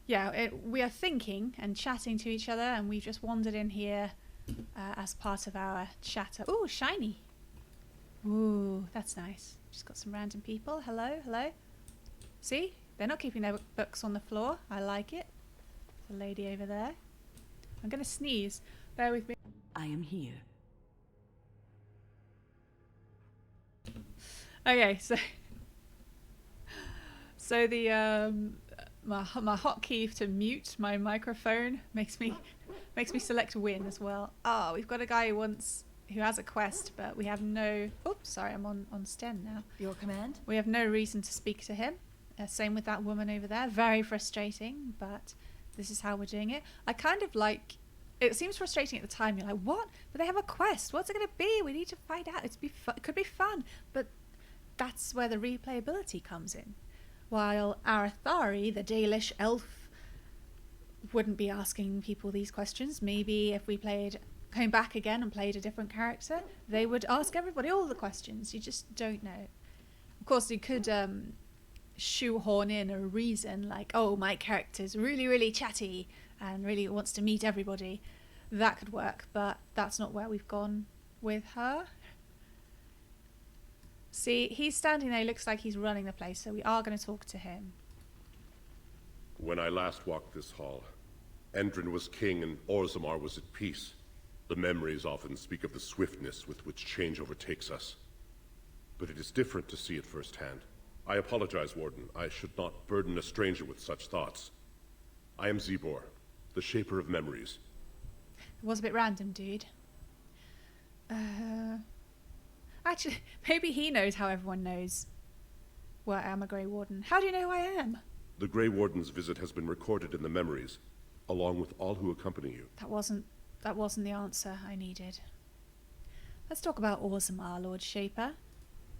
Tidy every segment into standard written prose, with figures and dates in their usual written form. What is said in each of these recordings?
Yeah, we are thinking and chatting to each other, and we've just wandered in here as part of our chatter. Ooh, shiny. Ooh, that's nice. Just got some random people. Hello, hello. See? They're not keeping their books on the floor. I like it. There's a lady over there. I'm going to sneeze. Bear with me. I am here. Okay, so the my hotkey to mute my microphone makes me select win as well. Oh, we've got a guy who has a quest, but we have no. Oops, sorry, I'm on Sten now. Your command? We have no reason to speak to him. Same with that woman over there. Very frustrating, but this is how we're doing it. I kind of like. It seems frustrating at the time. You're like, what? But they have a quest. What's it going to be? We need to find out. It could be fun, but that's where the replayability comes in. While Arathari, the Dalish elf, wouldn't be asking people these questions. Maybe if we came back again and played a different character, they would ask everybody all the questions. You just don't know. Of course, you could shoehorn in a reason like, oh, my character's really, really chatty and really wants to meet everybody. That could work, but that's not where we've gone with her. See, he's standing there. He looks like he's running the place, so we are going to talk to him. When I last walked this hall, Endrin was king and Orzammar was at peace. The memories often speak of the swiftness with which change overtakes us. But it is different to see it firsthand. I apologize, Warden. I should not burden a stranger with such thoughts. I am Zebor, the Shaper of Memories. It was a bit random, dude. Actually, maybe he knows how everyone knows where I am a Grey Warden. How do you know who I am? The Grey Warden's visit has been recorded in the memories, along with all who accompany you. That wasn't the answer I needed. Let's talk about Orzammar, Lord Shaper.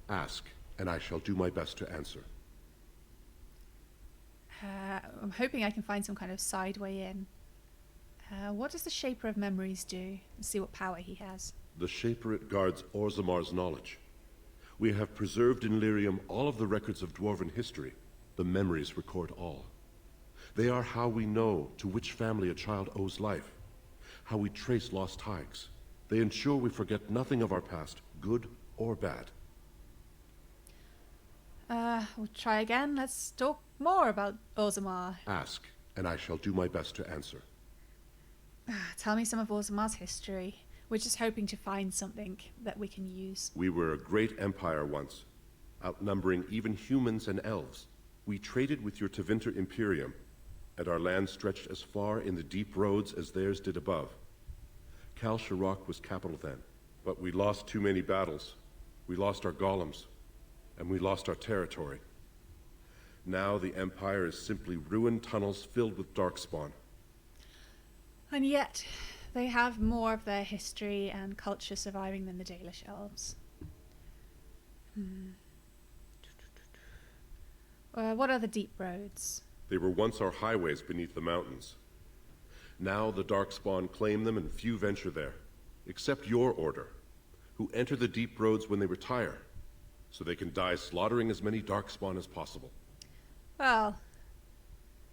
Ask, and I shall do my best to answer. I'm hoping I can find some kind of side way in. What does the Shaper of Memories do? Let's see what power he has. The Shaperate guards Orzammar's knowledge. We have preserved in Lyrium all of the records of Dwarven history. The memories record all. They are how we know to which family a child owes life, how we trace lost ties. They ensure we forget nothing of our past, good or bad. We'll try again. Let's talk more about Orzammar. Ask, and I shall do my best to answer. Tell me some of Orzammar's history. We're just hoping to find something that we can use. We were a great empire once, outnumbering even humans and elves. We traded with your Tevinter Imperium, and our land stretched as far in the deep roads as theirs did above. Kal Sharok was capital then, but we lost too many battles. We lost our golems, and we lost our territory. Now the Empire is simply ruined tunnels filled with darkspawn. And yet, they have more of their history and culture surviving than the Dalish elves. What are the deep roads? They were once our highways beneath the mountains. Now the darkspawn claim them and few venture there, except your order, who enter the deep roads when they retire, so they can die slaughtering as many darkspawn as possible. Well,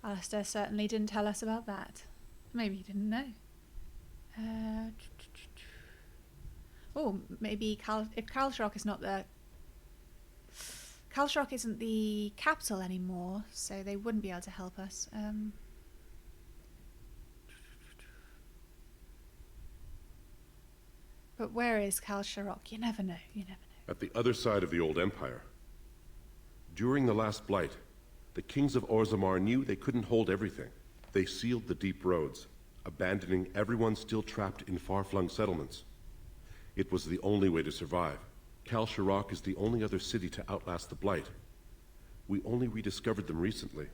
Alistair certainly didn't tell us about that. Maybe he didn't know. Oh, maybe if Kalshrok is not the... Kalshrok isn't the capital anymore, so they wouldn't be able to help us. But where is Kalsharok? You never know, you never know. At the other side of the old empire. During the last blight, the kings of Orzammar knew they couldn't hold everything. They sealed the deep roads, abandoning everyone still trapped in far-flung settlements. It was the only way to survive. Kal Sharok is the only other city to outlast the blight. We only rediscovered them recently,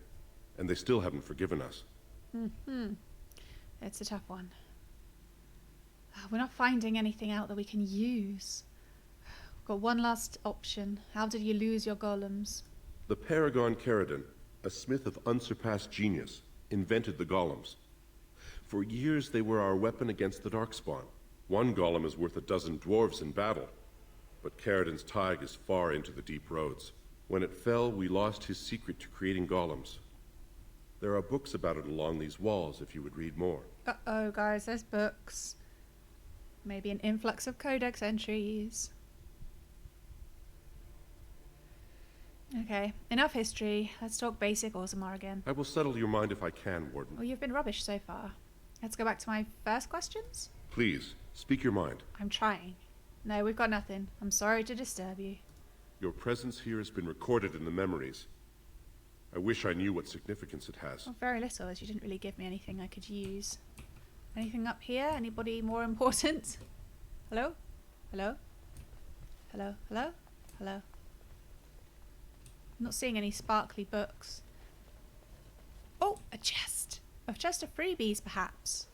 and they still haven't forgiven us. It's a tough one. We're not finding anything out that we can use. We've got one last option. How did you lose your golems? The Paragon Caradon, a smith of unsurpassed genius, invented the golems. For years they were our weapon against the Darkspawn. One golem is worth a dozen dwarves in battle, but Caradon's tag is far into the deep roads. When it fell, we lost his secret to creating golems. There are books about it along these walls if you would read more. Uh-oh, guys, there's books. Maybe an influx of codex entries. Okay, enough history. Let's talk basic Orzammar again. I will settle your mind if I can, Warden. Well, you've been rubbish so far. Let's go back to my first questions. Please, speak your mind. I'm trying. No, we've got nothing. I'm sorry to disturb you. Your presence here has been recorded in the memories. I wish I knew what significance it has. Well, very little, as you didn't really give me anything I could use. Anything up here? Anybody more important? Hello? Hello? Hello? Hello? Hello? I'm not seeing any sparkly books. Oh, a chest. A chest of freebies, perhaps.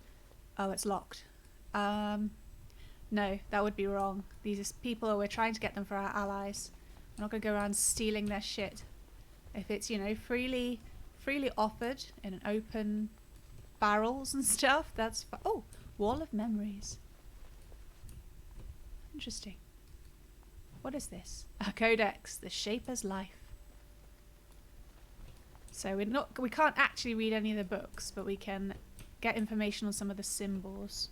Oh, it's locked. No, that would be wrong. These are people, we're trying to get them for our allies. We're not going to go around stealing their shit. If it's, you know, freely offered in an open barrels and stuff, that's oh, Wall of Memories. Interesting. What is this? A codex, the Shaper's Life. So we can't actually read any of the books, but we can get information on some of the symbols.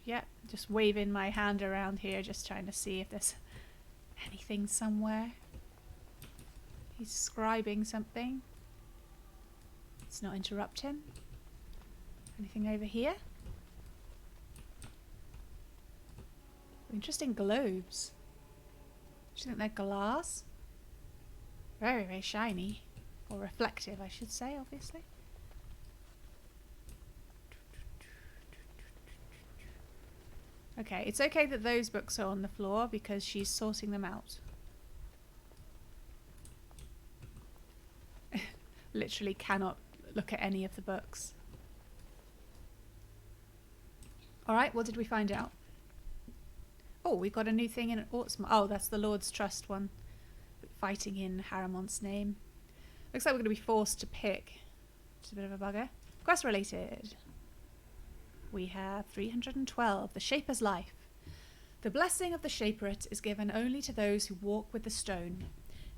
Yep, just waving my hand around here, just trying to see if there's anything somewhere. He's scribing something. Let's not interrupt him. Anything over here? Interesting globes. Do you think they're glass? Very, very shiny. Or reflective, I should say, obviously. Okay, it's okay that those books are on the floor because she's sorting them out. Literally cannot look at any of the books. Alright, what did we find out? Oh, we've got a new thing in Orzammar. Oh, that's the Lord's Trust one. Fighting in Haramont's name. Looks like we're going to be forced to pick. Just a bit of a bugger. Quest related. We have 312, the Shaper's Life. The blessing of the Shaperate is given only to those who walk with the stone.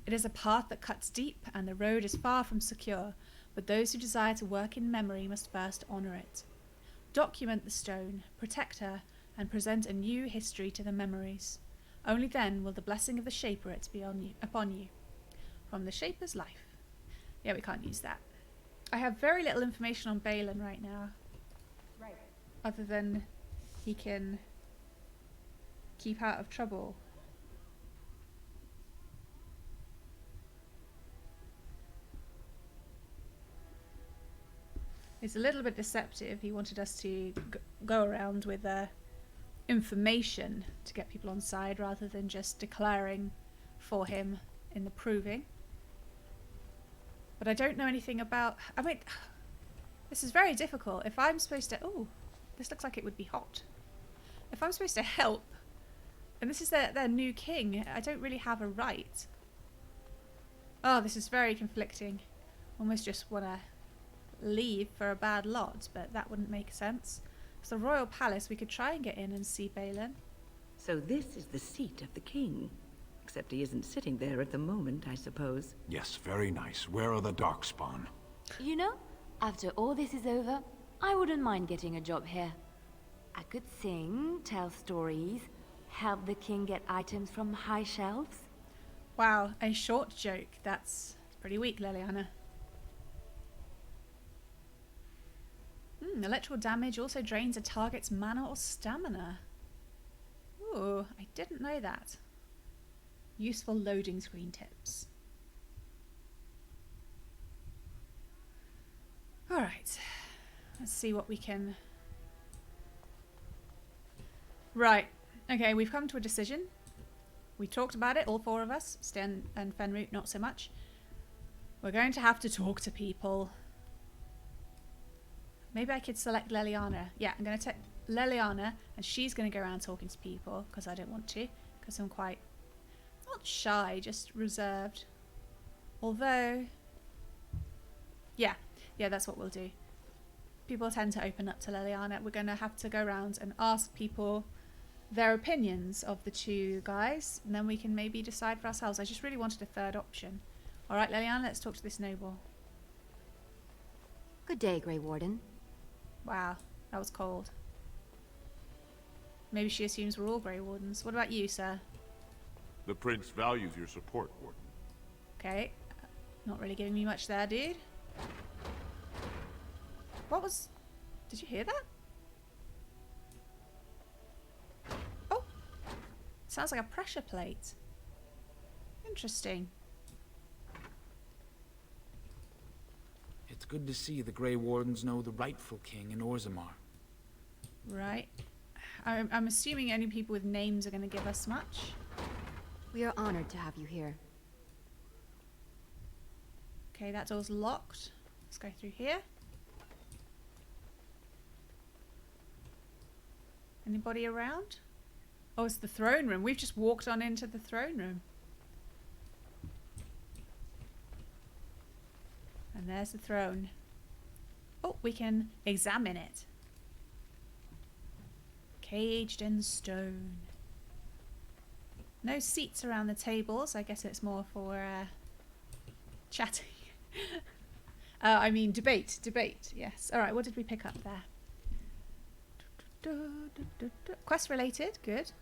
It is a path that cuts deep, and the road is far from secure, but those who desire to work in memory must first honour it. Document the stone, protect her, and present a new history to the memories. Only then will the blessing of the Shaperate be upon you. From the Shaper's Life. Yeah, we can't use that. I have very little information on Balin right now. Right. Other than he can keep out of trouble. It's a little bit deceptive. He wanted us to go around with information to get people on side rather than just declaring for him in the proving. But I don't know anything about... I mean, this is very difficult. If I'm supposed to... Oh, this looks like it would be hot. If I'm supposed to help, and this is their new king, I don't really have a right. Oh, this is very conflicting. Almost just want to leave for a bad lot, but that wouldn't make sense. It's the royal palace. We could try and get in and see Balin. So this is the seat of the king. Except he isn't sitting there at the moment, I suppose. Yes, very nice. Where are the Darkspawn? You know, after all this is over, I wouldn't mind getting a job here. I could sing, tell stories, help the king get items from high shelves. Wow, a short joke. That's pretty weak, Leliana. Electrical damage also drains a target's mana or stamina. Ooh, I didn't know that. Useful loading screen tips. Alright, let's see what we can... Right, okay, we've come to a decision. We talked about it, all four of us. Sten and Fenroot, not so much. We're going to have to talk to people. Maybe I could select Leliana. Yeah, I'm going to take Leliana, and she's going to go around talking to people, because I don't want to, because I'm quite... not shy, just reserved. Although... Yeah, that's what we'll do. People tend to open up to Leliana. We're going to have to go around and ask people their opinions of the two guys, and then we can maybe decide for ourselves. I just really wanted a third option. All right, Leliana, let's talk to this noble. Good day, Grey Warden. Wow, that was cold. Maybe she assumes we're all Grey Wardens. What about you, sir? The Prince values your support, Warden. Okay, not really giving me much there, dude. What was... Did you hear that? Oh! Sounds like a pressure plate. Interesting. It's good to see the Grey Wardens know the rightful king in Orzammar. Right. I'm assuming only people with names are going to give us much. We are honored to have you here. Okay, that door's locked. Let's go through here. Anybody around? Oh, it's the throne room. We've just walked on into the throne room. And there's the throne. Oh, we can examine it. Caged in stone. No seats around the tables. I guess it's more for chatting. I mean debate. Debate, yes. Alright, what did we pick up there? Quest related, good.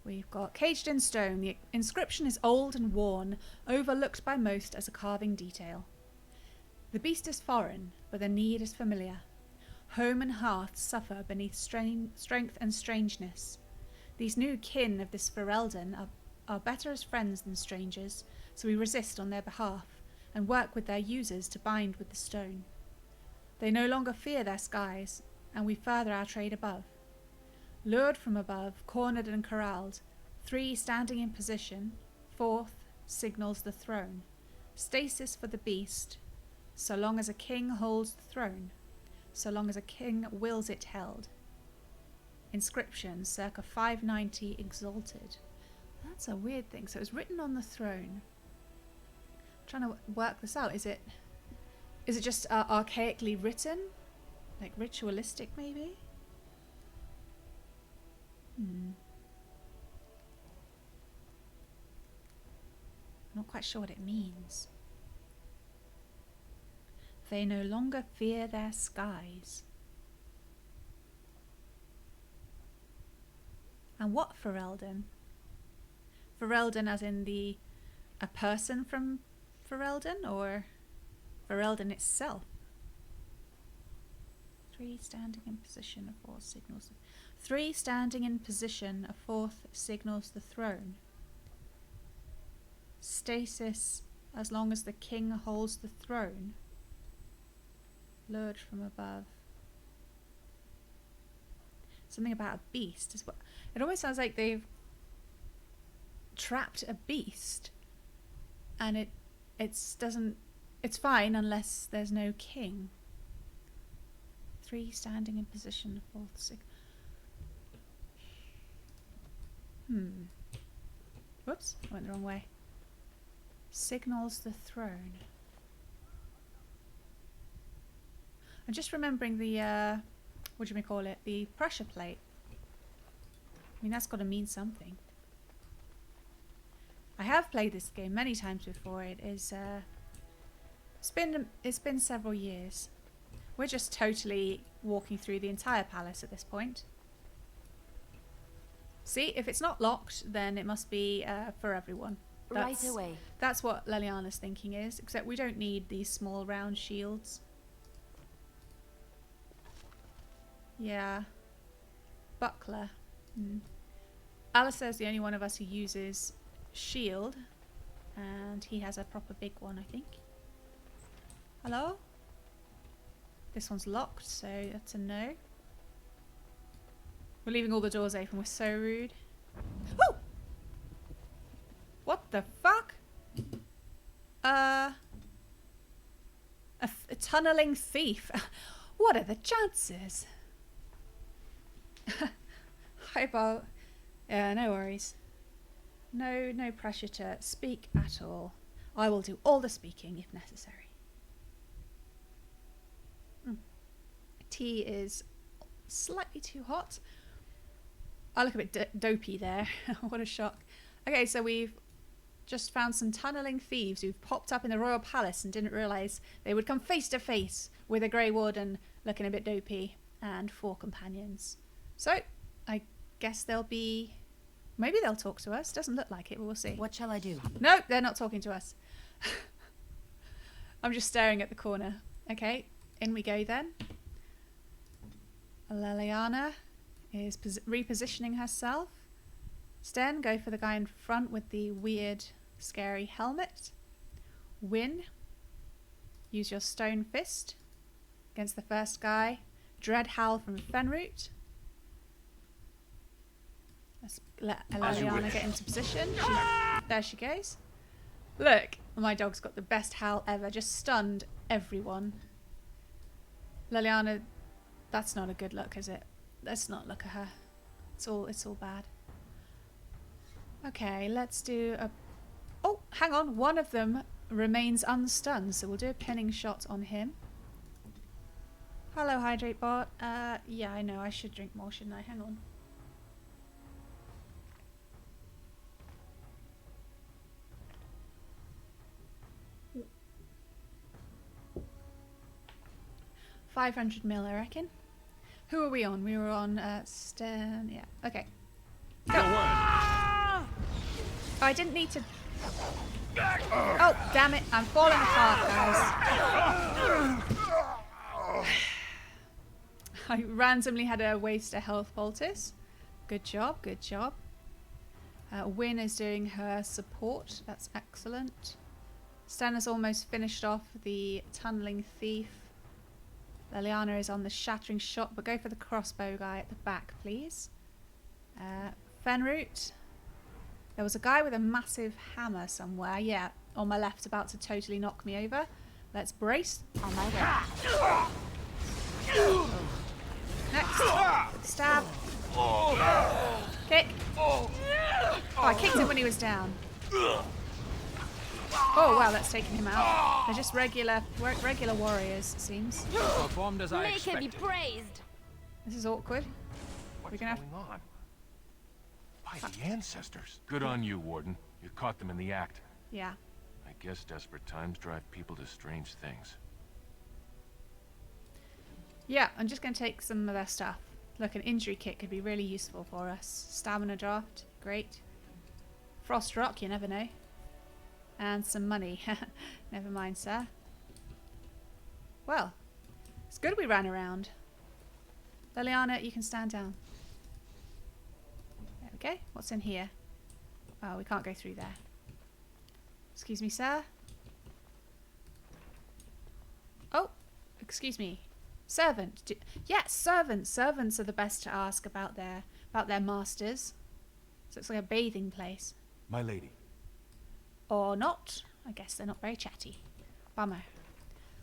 We've got caged in stone. The inscription is old and worn, overlooked by most as a carving detail. The beast is foreign, but the need is familiar. Home and hearth suffer beneath strength and strangeness. These new kin of this Ferelden are better as friends than strangers, so we resist on their behalf and work with their users to bind with the stone. They no longer fear their skies, and we further our trade above. Lured from above, cornered and corralled, 3 standing in position, 4th signals the throne. Stasis for the beast, so long as a king holds the throne, so long as a king wills it held. Inscription, circa 590, exalted. That's a weird thing. So it's written on the throne. I'm trying to work this out. Is it just archaically written? Like ritualistic, maybe? I'm not quite sure what it means. They no longer fear their skies. And what Ferelden? Ferelden as in a person from Ferelden, or Ferelden itself? 3 standing in position, a 4th signals. 3 standing in position, a 4th signals the throne. Stasis, as long as the king holds the throne. Lured from above. Something about a beast is what. It almost sounds like they've trapped a beast, and it's fine unless there's no king. 3 standing in position, 4th signal. Whoops, I went the wrong way. Signals the throne. I'm just remembering the, what do you call it? The pressure plate. I mean, that's got to mean something. I have played this game many times before. It is, it's been several years. We're just totally walking through the entire palace at this point. See, if it's not locked, then it must be for everyone. Right away. That's what Leliana's thinking is, except we don't need these small round shields. Yeah. Buckler. Alistair's the only one of us who uses shield, and he has a proper big one, I think. Hello? This one's locked, so that's a no. We're leaving all the doors open. We're so rude. Oh! What the fuck? A tunneling thief. What are the chances? Hi, Bo. Yeah, no worries. No pressure to speak at all. I will do all the speaking if necessary. Tea is slightly too hot. I look a bit dopey there. What a shock. Okay, so we've just found some tunneling thieves who've popped up in the royal palace and didn't realise they would come face to face with a Grey Warden looking a bit dopey and 4 companions. So, I guess they'll be... Maybe they'll talk to us. Doesn't look like it, but we'll see. What shall I do? No, they're not talking to us. I'm just staring at the corner. Okay, in we go then. Leliana is repositioning herself. Sten, go for the guy in front with the weird, scary helmet. Win, use your stone fist against the first guy. Dread Howl from Fenroot. Let's let Leliana get into position. There she goes. Look, my dog's got the best howl ever. Just stunned everyone. Leliana, that's not a good look, is it? Let's not look at her. It's all bad. Okay, let's do a... Oh, hang on. One of them remains unstunned, so we'll do a pinning shot on him. Hello, Hydrate Bot. Yeah, I know. I should drink more, shouldn't I? Hang on. $500 I reckon. Who are we on? We were on Stan. Yeah. Okay. Go. Oh, I didn't need to. Oh, damn it! I'm falling apart, guys. I randomly had a waste a health poultice. Good job. Good job. Win is doing her support. That's excellent. Stan has almost finished off the tunneling thief. Leliana is on the shattering shot, but go for the crossbow guy at the back, please. Fenroot. There was a guy with a massive hammer somewhere. Yeah, on my left, about to totally knock me over. Let's brace. On my way. Next. Stab. Kick. Oh, I kicked him when he was down. Oh wow, that's taking him out. They're just regular warriors, it seems. Performed as I Make him be expected. praised. This is awkward. What's We're gonna have... going on? By the ancestors. Good on you, Warden. You caught them in the act. Yeah. I guess desperate times drive people to strange things. Yeah, I'm just going to take some of their stuff. Look, an injury kit could be really useful for us. Stamina draft, great. Frost rock, you never know. And some money. Never mind, sir. Well, it's good we ran around. Leliana, you can stand down. There we go. What's in here? Oh, we can't go through there. Excuse me, sir. Oh, excuse me. Servant. Yes, servants. Servants are the best to ask about their masters. So it's like a bathing place. My lady. Or not. I guess they're not very chatty. Bummer.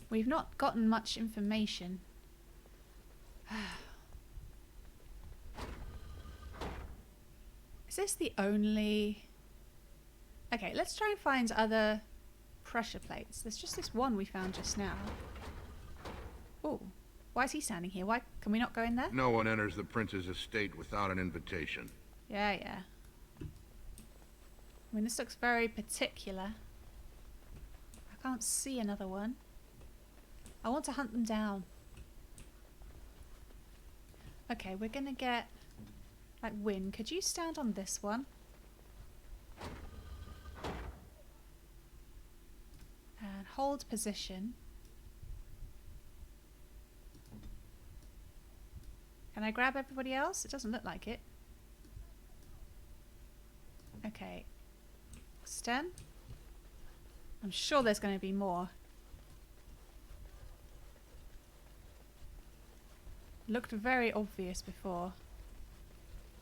We've not gotten much information. Is this the only... Okay, let's try and find other pressure plates. There's just this one we found just now. Oh, why is he standing here? Why can we not go in there? No one enters the prince's estate without an invitation. Yeah, yeah. I mean, this looks very particular. I can't see another one. I want to hunt them down. Okay, we're gonna get... Like, Win, could you stand on this one? And hold position. Can I grab everybody else? It doesn't look like it. Okay. Sten? I'm sure there's going to be more. Looked very obvious before.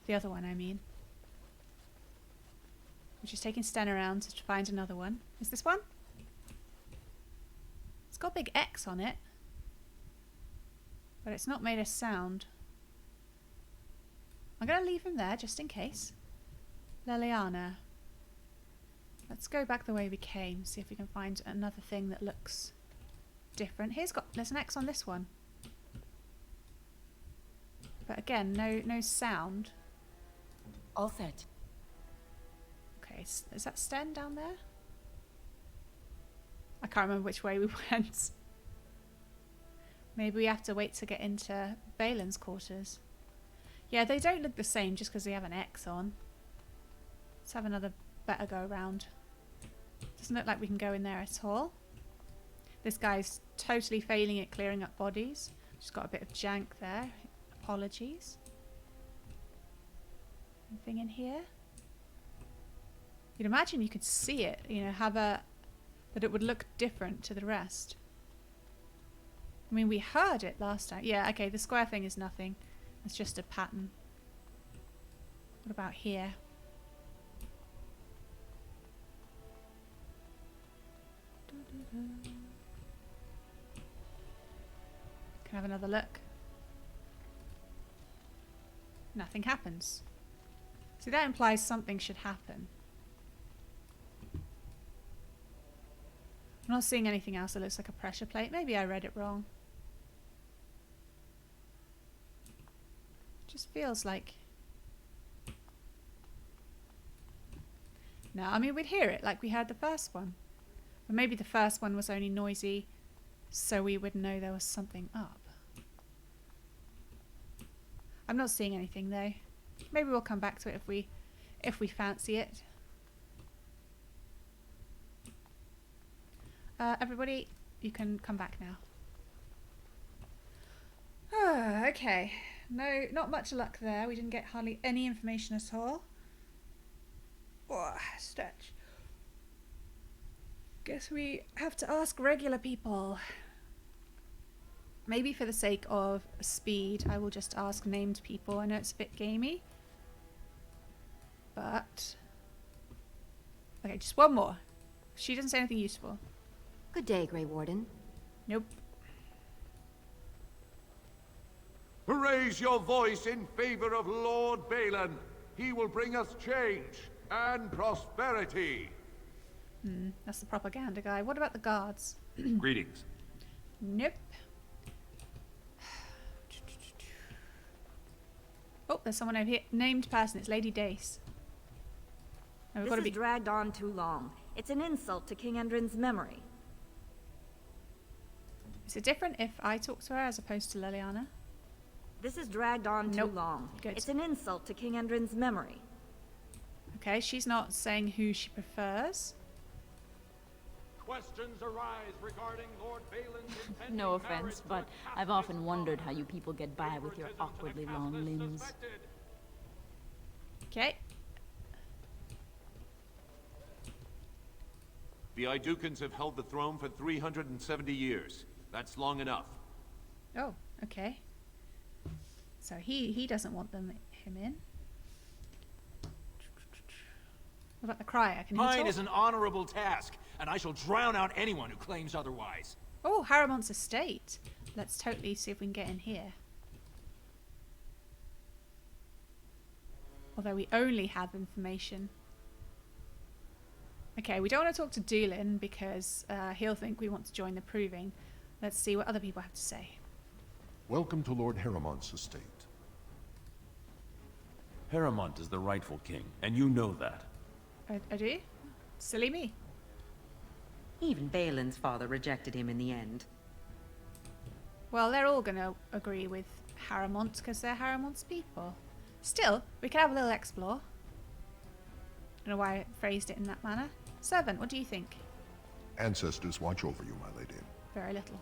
The other one, I mean. We're just taking Sten around to find another one. Is this one? It's got a big X on it. But it's not made a sound. I'm going to leave him there just in case. Leliana. Let's go back the way we came, see if we can find another thing that looks different. There's an X on this one. But again, no sound. All set. Okay, is that Sten down there? I can't remember which way we went. Maybe we have to wait to get into Balin's quarters. Yeah, they don't look the same just because they have an X on. Let's have another better go around. Doesn't look like we can go in there at all. This guy's totally failing at clearing up bodies. Just got a bit of jank there. Apologies. Anything in here? You'd imagine you could see it, you know, that it would look different to the rest. I mean, we heard it last time. Yeah, okay, the square thing is nothing. It's just a pattern. What about here? Can I have another look? Nothing happens. See, that implies something should happen. I'm not seeing anything else that looks like a pressure plate. Maybe I read it wrong. Just feels like... No, I mean, we'd hear it like we heard the first one. But maybe the first one was only noisy, so we would know there was something up. I'm not seeing anything though. Maybe we'll come back to it if we fancy it. Everybody, you can come back now. Okay. No, not much luck there. We didn't get hardly any information at all. Oh, stretch. Guess we have to ask regular people. Maybe for the sake of speed, I will just ask named people. I know it's a bit gamey. But... okay, just one more. She doesn't say anything useful. Good day, Grey Warden. Nope. Raise your voice in favor of Lord Balin. He will bring us change and prosperity. That's the propaganda guy. What about the guards? Greetings. Nope. Oh, there's someone over here. Named person. It's Lady Dace. Oh, we've got to be... dragged on too long. It's an insult to King Endrin's memory. Is it different if I talk to her as opposed to Liliana? This is dragged on too Nope. long. Good. It's an insult to King Endrin's memory. Okay, she's not saying who she prefers. Questions arise regarding Lord Balin's impending No offense, marriage but with I've Catherine's often wondered how father. you people get by with your Favoritism to the awkwardly long Catholics limbs. suspected. Okay. The Idukans have held the throne for 370 years. That's long enough. Oh, okay. So he doesn't want him in. What about the crier? Can he Mine talk? is an honorable task, and I shall drown out anyone who claims otherwise. Oh, Haramont's estate. Let's totally see if we can get in here. Although we only have information. Okay, we don't want to talk to Doolin because he'll think we want to join the proving. Let's see what other people have to say. Welcome to Lord Haramont's estate. Haramont is the rightful king, and you know that. I do? Silly me. Even Balin's father rejected him in the end. Well, they're all going to agree with Haramont because they're Haramont's people. Still, we can have a little explore. I don't know why I phrased it in that manner. Servant, what do you think? Ancestors watch over you, my lady. Very little.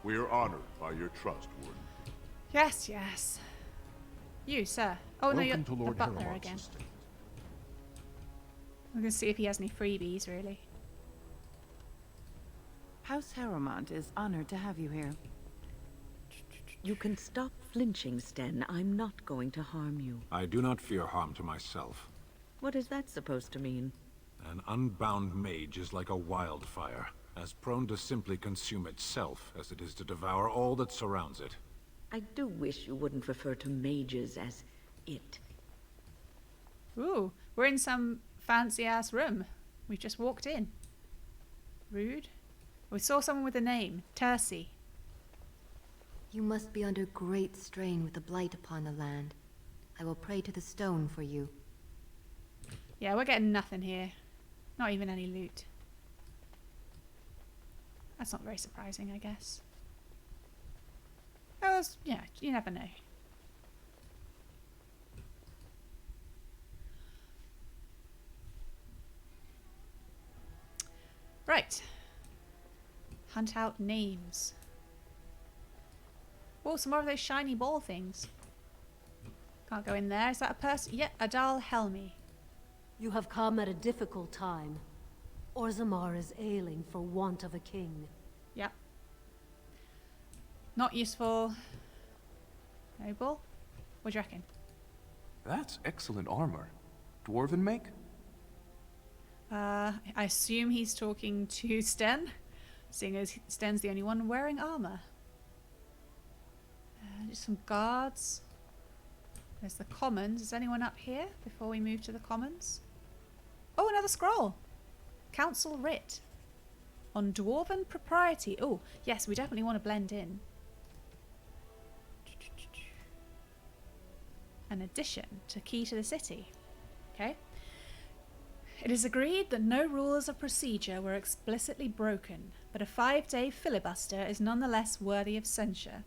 We are honored by your trust, Warden. Yes, yes. You, sir. Oh, no, you're Welcome to the Lord butler Haramont's again. estate. I'm going to see if he has any freebies, really. House Haramont is honored to have you here. You can stop flinching, Sten. I'm not going to harm you. I do not fear harm to myself. What is that supposed to mean? An unbound mage is like a wildfire, as prone to simply consume itself as it is to devour all that surrounds it. I do wish you wouldn't refer to mages as it. Ooh, we're in some fancy-ass room. We've just walked in. Rude. We saw someone with a name. Tercy. You must be under great strain with the blight upon the land. I will pray to the stone for you. Yeah, we're getting nothing here. Not even any loot. That's not very surprising, I guess. Yeah, you never know. Right. Hunt out names. Oh, some more of those shiny ball things. Can't go in there. Is that a person? Yeah, Adal Helmi. You have come at a difficult time. Orzammar is ailing for want of a king. Yep. Not useful. Noble? What do you reckon? That's excellent armor. Dwarven make? I assume he's talking to Sten, seeing as Sten's the only one wearing armor. Just some guards. There's the commons. Is anyone up here before we move to the commons? Oh, another scroll. Council writ. On dwarven propriety. Oh, yes, we definitely want to blend in. An addition to key to the city. Okay. It is agreed that no rules of procedure were explicitly broken, but a 5-day filibuster is nonetheless worthy of censure.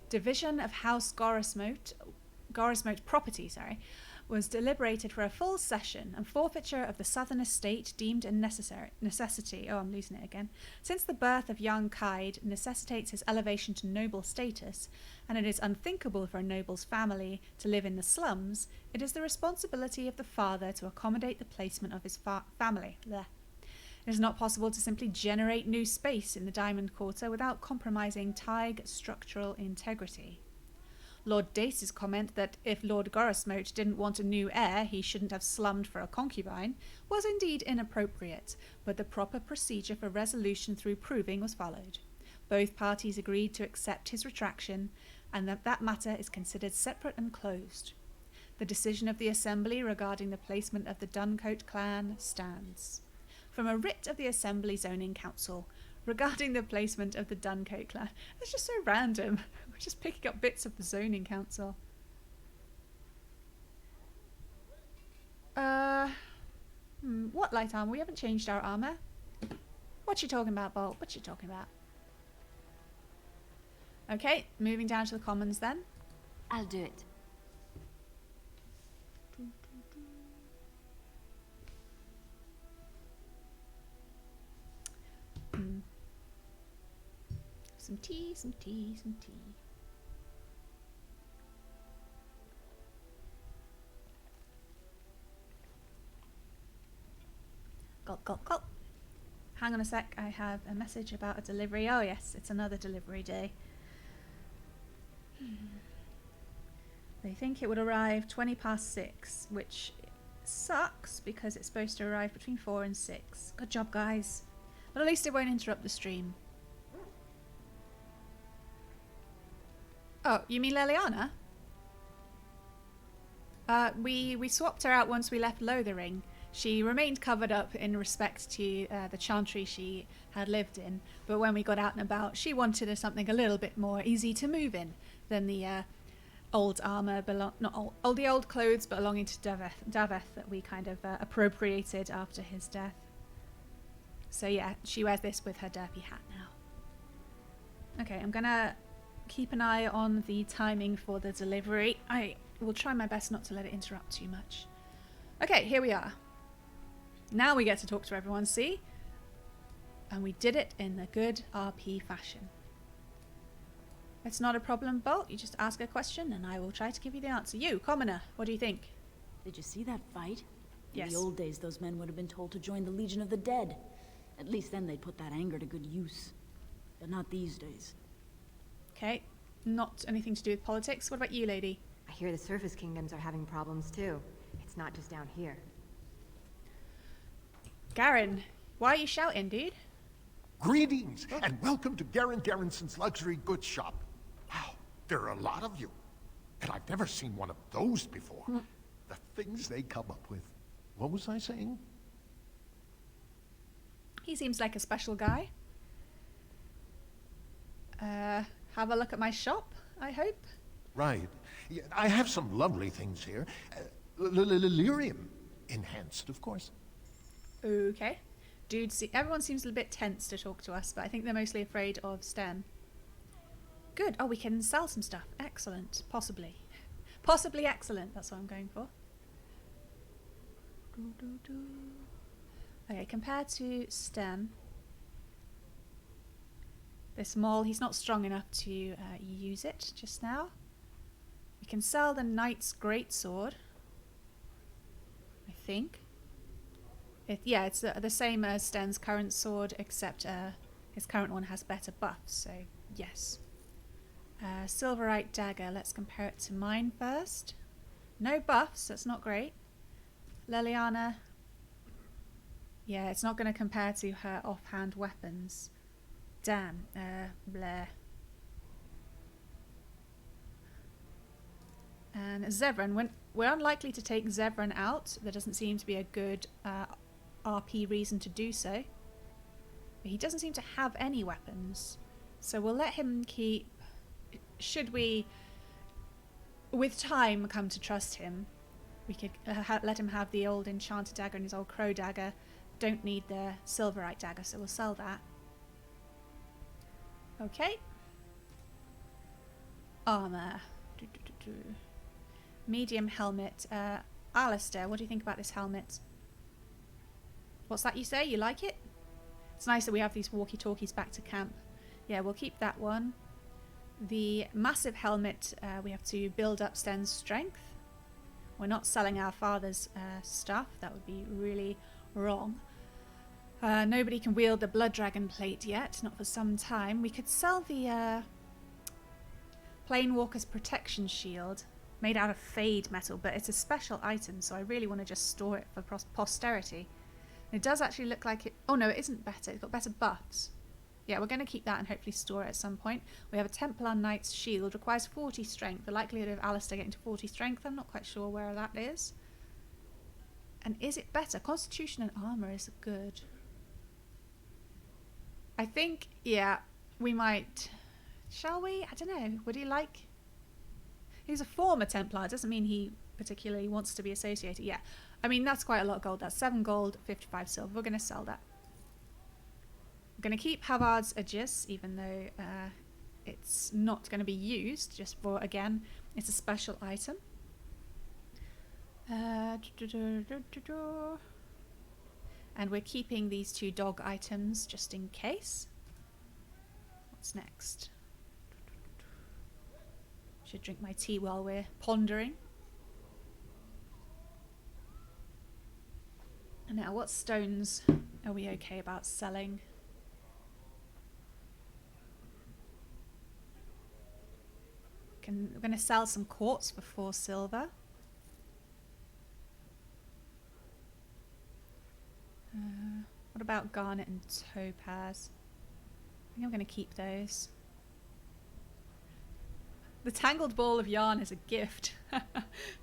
Division of House Gorismote property, was deliberated for a full session, and forfeiture of the southern estate deemed a necessity. Oh, I'm losing it again. Since the birth of young Kaid necessitates his elevation to noble status, and it is unthinkable for a noble's family to live in the slums, it is the responsibility of the father to accommodate the placement of his family. Blech. It is not possible to simply generate new space in the Diamond Quarter without compromising Tig structural integrity. Lord Dace's comment that if Lord Gorismote didn't want a new heir, he shouldn't have slummed for a concubine, was indeed inappropriate, but the proper procedure for resolution through proving was followed. Both parties agreed to accept his retraction, and that matter is considered separate and closed. The decision of the Assembly regarding the placement of the Duncoat clan stands. From a writ of the Assembly Zoning Council, regarding the placement of the Duncoat clan. It's just so random. We're just picking up bits of the Zoning Council. What light armor? We haven't changed our armor. What you talking about, Bolt? What you talking about? Okay, moving down to the commons then. I'll do it. Some tea, some tea, some tea. Gulp, gulp, gulp. Hang on a sec, I have a message about a delivery. Oh yes, it's another delivery day. They think it would arrive 6:20, which sucks because it's supposed to arrive between 4 and 6. Good job, guys. But at least it won't interrupt the stream. Oh, you mean Leliana? We swapped her out once we left Lothering. She remained covered up in respect to the chantry she had lived in, but when we got out and about, she wanted something a little bit more easy to move in than the old armor, the old clothes belonging to Daveth that we kind of appropriated after his death. So yeah, she wears this with her derpy hat now. Okay, I'm gonna keep an eye on the timing for the delivery. I will try my best not to let it interrupt too much. Okay, here we are. Now we get to talk to everyone, see? And we did it in the good RP fashion. It's not a problem, Bolt. You just ask a question and I will try to give you the answer. You, commoner, what do you think? Did you see that fight? Yes. In the old days, those men would have been told to join the Legion of the Dead. At least then they'd put that anger to good use. But not these days. Okay, not anything to do with politics. What about you, lady? I hear the surface kingdoms are having problems too. It's not just down here. Garen, why are you shouting, dude? Greetings, and welcome to Garen Garrison's Luxury Goods Shop. Wow, there are a lot of you. And I've never seen one of those before. The things they come up with. What was I saying? He seems like a special guy. Have a look at my shop, I hope. Right. I have some lovely things here. Lyrium enhanced, of course. Okay. Dude, everyone seems a little bit tense to talk to us, but I think they're mostly afraid of Sten. Good. Oh, we can sell some stuff. Excellent. Possibly. Possibly excellent. That's what I'm going for. Okay, compared to Sten, this Maul, he's not strong enough to use it just now. We can sell the Knight's Greatsword, I think. Yeah, it's the same as Sten's current sword, except his current one has better buffs, so yes. Silverite Dagger, let's compare it to mine first. No buffs, that's not great. Leliana, yeah, it's not going to compare to her offhand weapons. Damn, bleh. And Zevran, we're unlikely to take Zevran out. There doesn't seem to be a good RP reason to do so. But he doesn't seem to have any weapons. So we'll let him keep... Should we, with time, come to trust him, we could let him have the old enchanted dagger and his old crow dagger. Don't need the silverite dagger, so we'll sell that. Okay. Armor. Medium helmet. Alistair, what do you think about this helmet? What's that you say? You like it? It's nice that we have these walkie-talkies back to camp. Yeah, we'll keep that one. The massive helmet, we have to build up Sten's strength. We're not selling our father's stuff. That would be really wrong. Nobody can wield the Blood Dragon plate yet, not for some time. We could sell the Planewalker's protection shield, made out of fade metal, but it's a special item, so I really want to just store it for posterity. It does actually look like it... Oh no, it isn't better. It's got better buffs. Yeah, we're going to keep that and hopefully store it at some point. We have a Templar Knight's shield. Requires 40 strength. The likelihood of Alistair getting to 40 strength, I'm not quite sure where that is. And is it better? Constitution and armor is good. I think, yeah, we might... Shall we? I don't know. Would he like... He's a former Templar. It doesn't mean he particularly wants to be associated. Yeah. I mean, that's quite a lot of gold. That's 7 gold, 55 silver. We're going to sell that. We're going to keep Havard's Aegis, even though it's not going to be used, just for, again, it's a special item. And we're keeping these 2 dog items just in case. What's next? Should drink my tea while we're pondering. And now, what stones are we okay about selling? We're going to sell some quartz for 4 silver. What about garnet and topaz? I think I'm going to keep those. The tangled ball of yarn is a gift.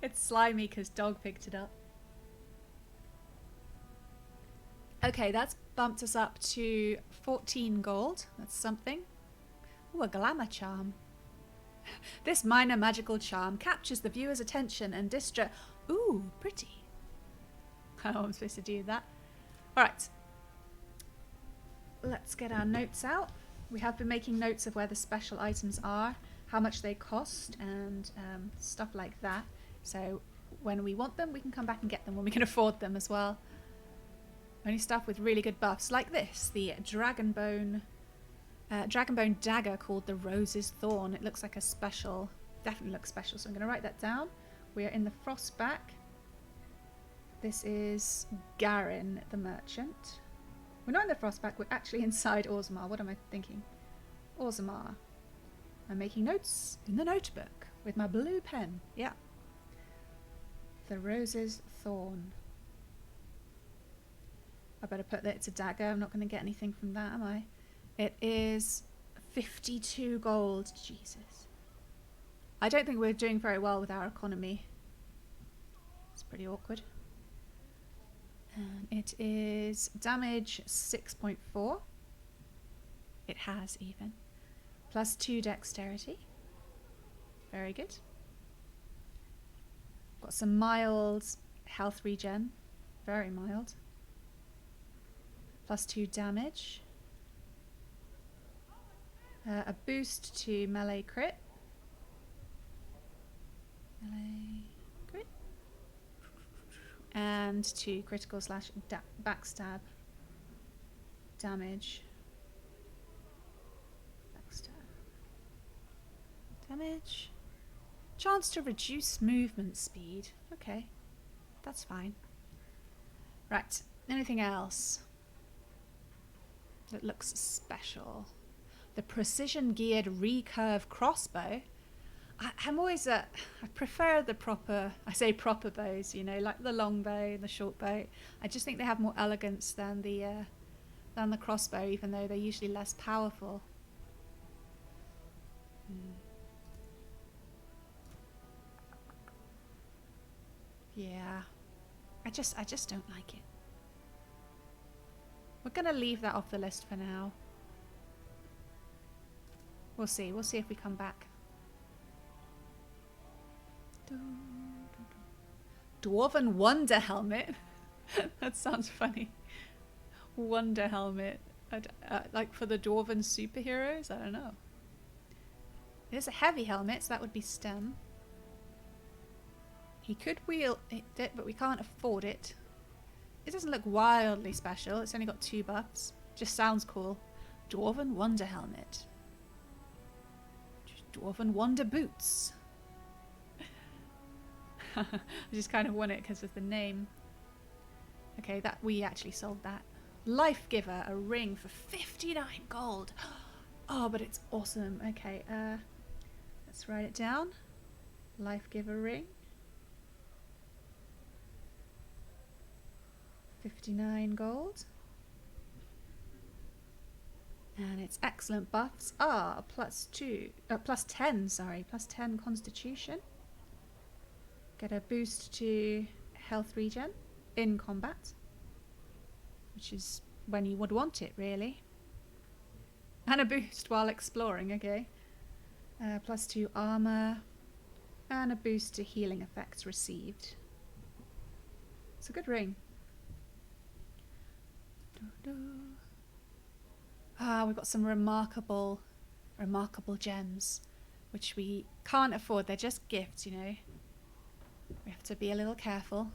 It's slimy because Dog picked it up. Okay, that's bumped us up to 14 gold. That's something. Ooh, a glamour charm. This minor magical charm captures the viewer's attention and Ooh, pretty. I know I'm supposed to do that. Alright. Let's get our notes out. We have been making notes of where the special items are, how much they cost, and stuff like that. So when we want them, we can come back and get them when we can afford them as well. Only stuff with really good buffs, like this, the Dragonbone dagger called the Rose's Thorn. It looks like a special, definitely looks special, so I'm going to write that down. We are in the Frostback. This is Garin the Merchant. We're not in the Frostback, we're actually inside Orzammar. What am I thinking? Orzammar. I'm making notes in the notebook with my blue pen. Yeah. The Rose's Thorn. I better put that it's a dagger. I'm not going to get anything from that, am I? It is 52 gold. Jesus. I don't think we're doing very well with our economy. It's pretty awkward. And it is damage 6.4. It has even. Plus 2 dexterity. Very good. Got some mild health regen. Very mild. +2 damage. A boost to melee crit. Melee crit. And to critical slash backstab damage. Backstab. Damage. Chance to reduce movement speed. Okay. That's fine. Right. Anything else that looks special? The precision geared recurve crossbow. I'm always I prefer the proper, I say proper bows, you know, like the long bow and the short bow. I just think they have more elegance than the crossbow, even though they're usually less powerful. Yeah. I just don't like it. We're gonna leave that off the list for now. We'll see if we come back. Dwarven Wonder Helmet. That sounds funny. Wonder Helmet. Like for the Dwarven superheroes? I don't know. It is a heavy helmet, so that would be STEM. He could wield it, but we can't afford it. It doesn't look wildly special. It's only got 2 buffs. Just sounds cool. Dwarven Wonder Helmet. Dwarven Wonder Boots. I just kind of want it because of the name. Okay, that we actually sold that. Life Giver, a ring for 59 gold. Oh, but it's awesome. Okay, let's write it down. Life Giver ring. 59 gold. And its excellent buffs are +10, sorry, +10 constitution. Get a boost to health regen in combat, which is when you would want it, really. And a boost while exploring, okay. +2 armor, and a boost to healing effects received. It's a good ring. We've got some remarkable gems, which we can't afford. They're just gifts, you know. We have to be a little careful.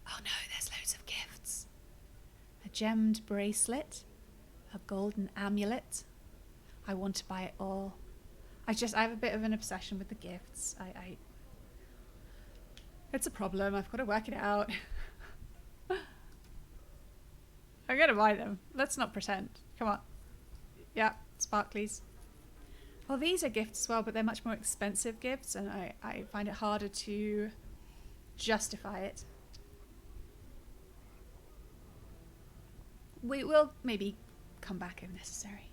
Oh no, there's loads of gifts. A gemmed bracelet, a golden amulet. I want to buy it all. I have a bit of an obsession with the gifts. It's a problem. I've got to work it out. I'm gonna buy them. Let's not pretend. Come on. Yeah, sparklies. Well, these are gifts as well, but they're much more expensive gifts, and I find it harder to justify it. We will maybe come back if necessary.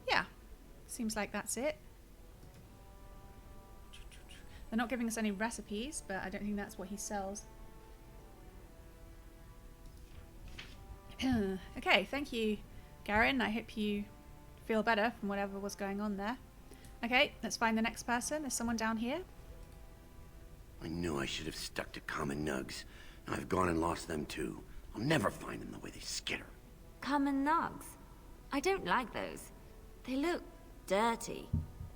Yeah, seems like that's it. They're not giving us any recipes, but I don't think that's what he sells. Okay, thank you, Garen. I hope you feel better from whatever was going on there. Okay, let's find the next person. There's someone down here. I knew I should have stuck to common nugs. I've gone and lost them too. I'll never find them the way they skitter. Common nugs? I don't like those. They look dirty.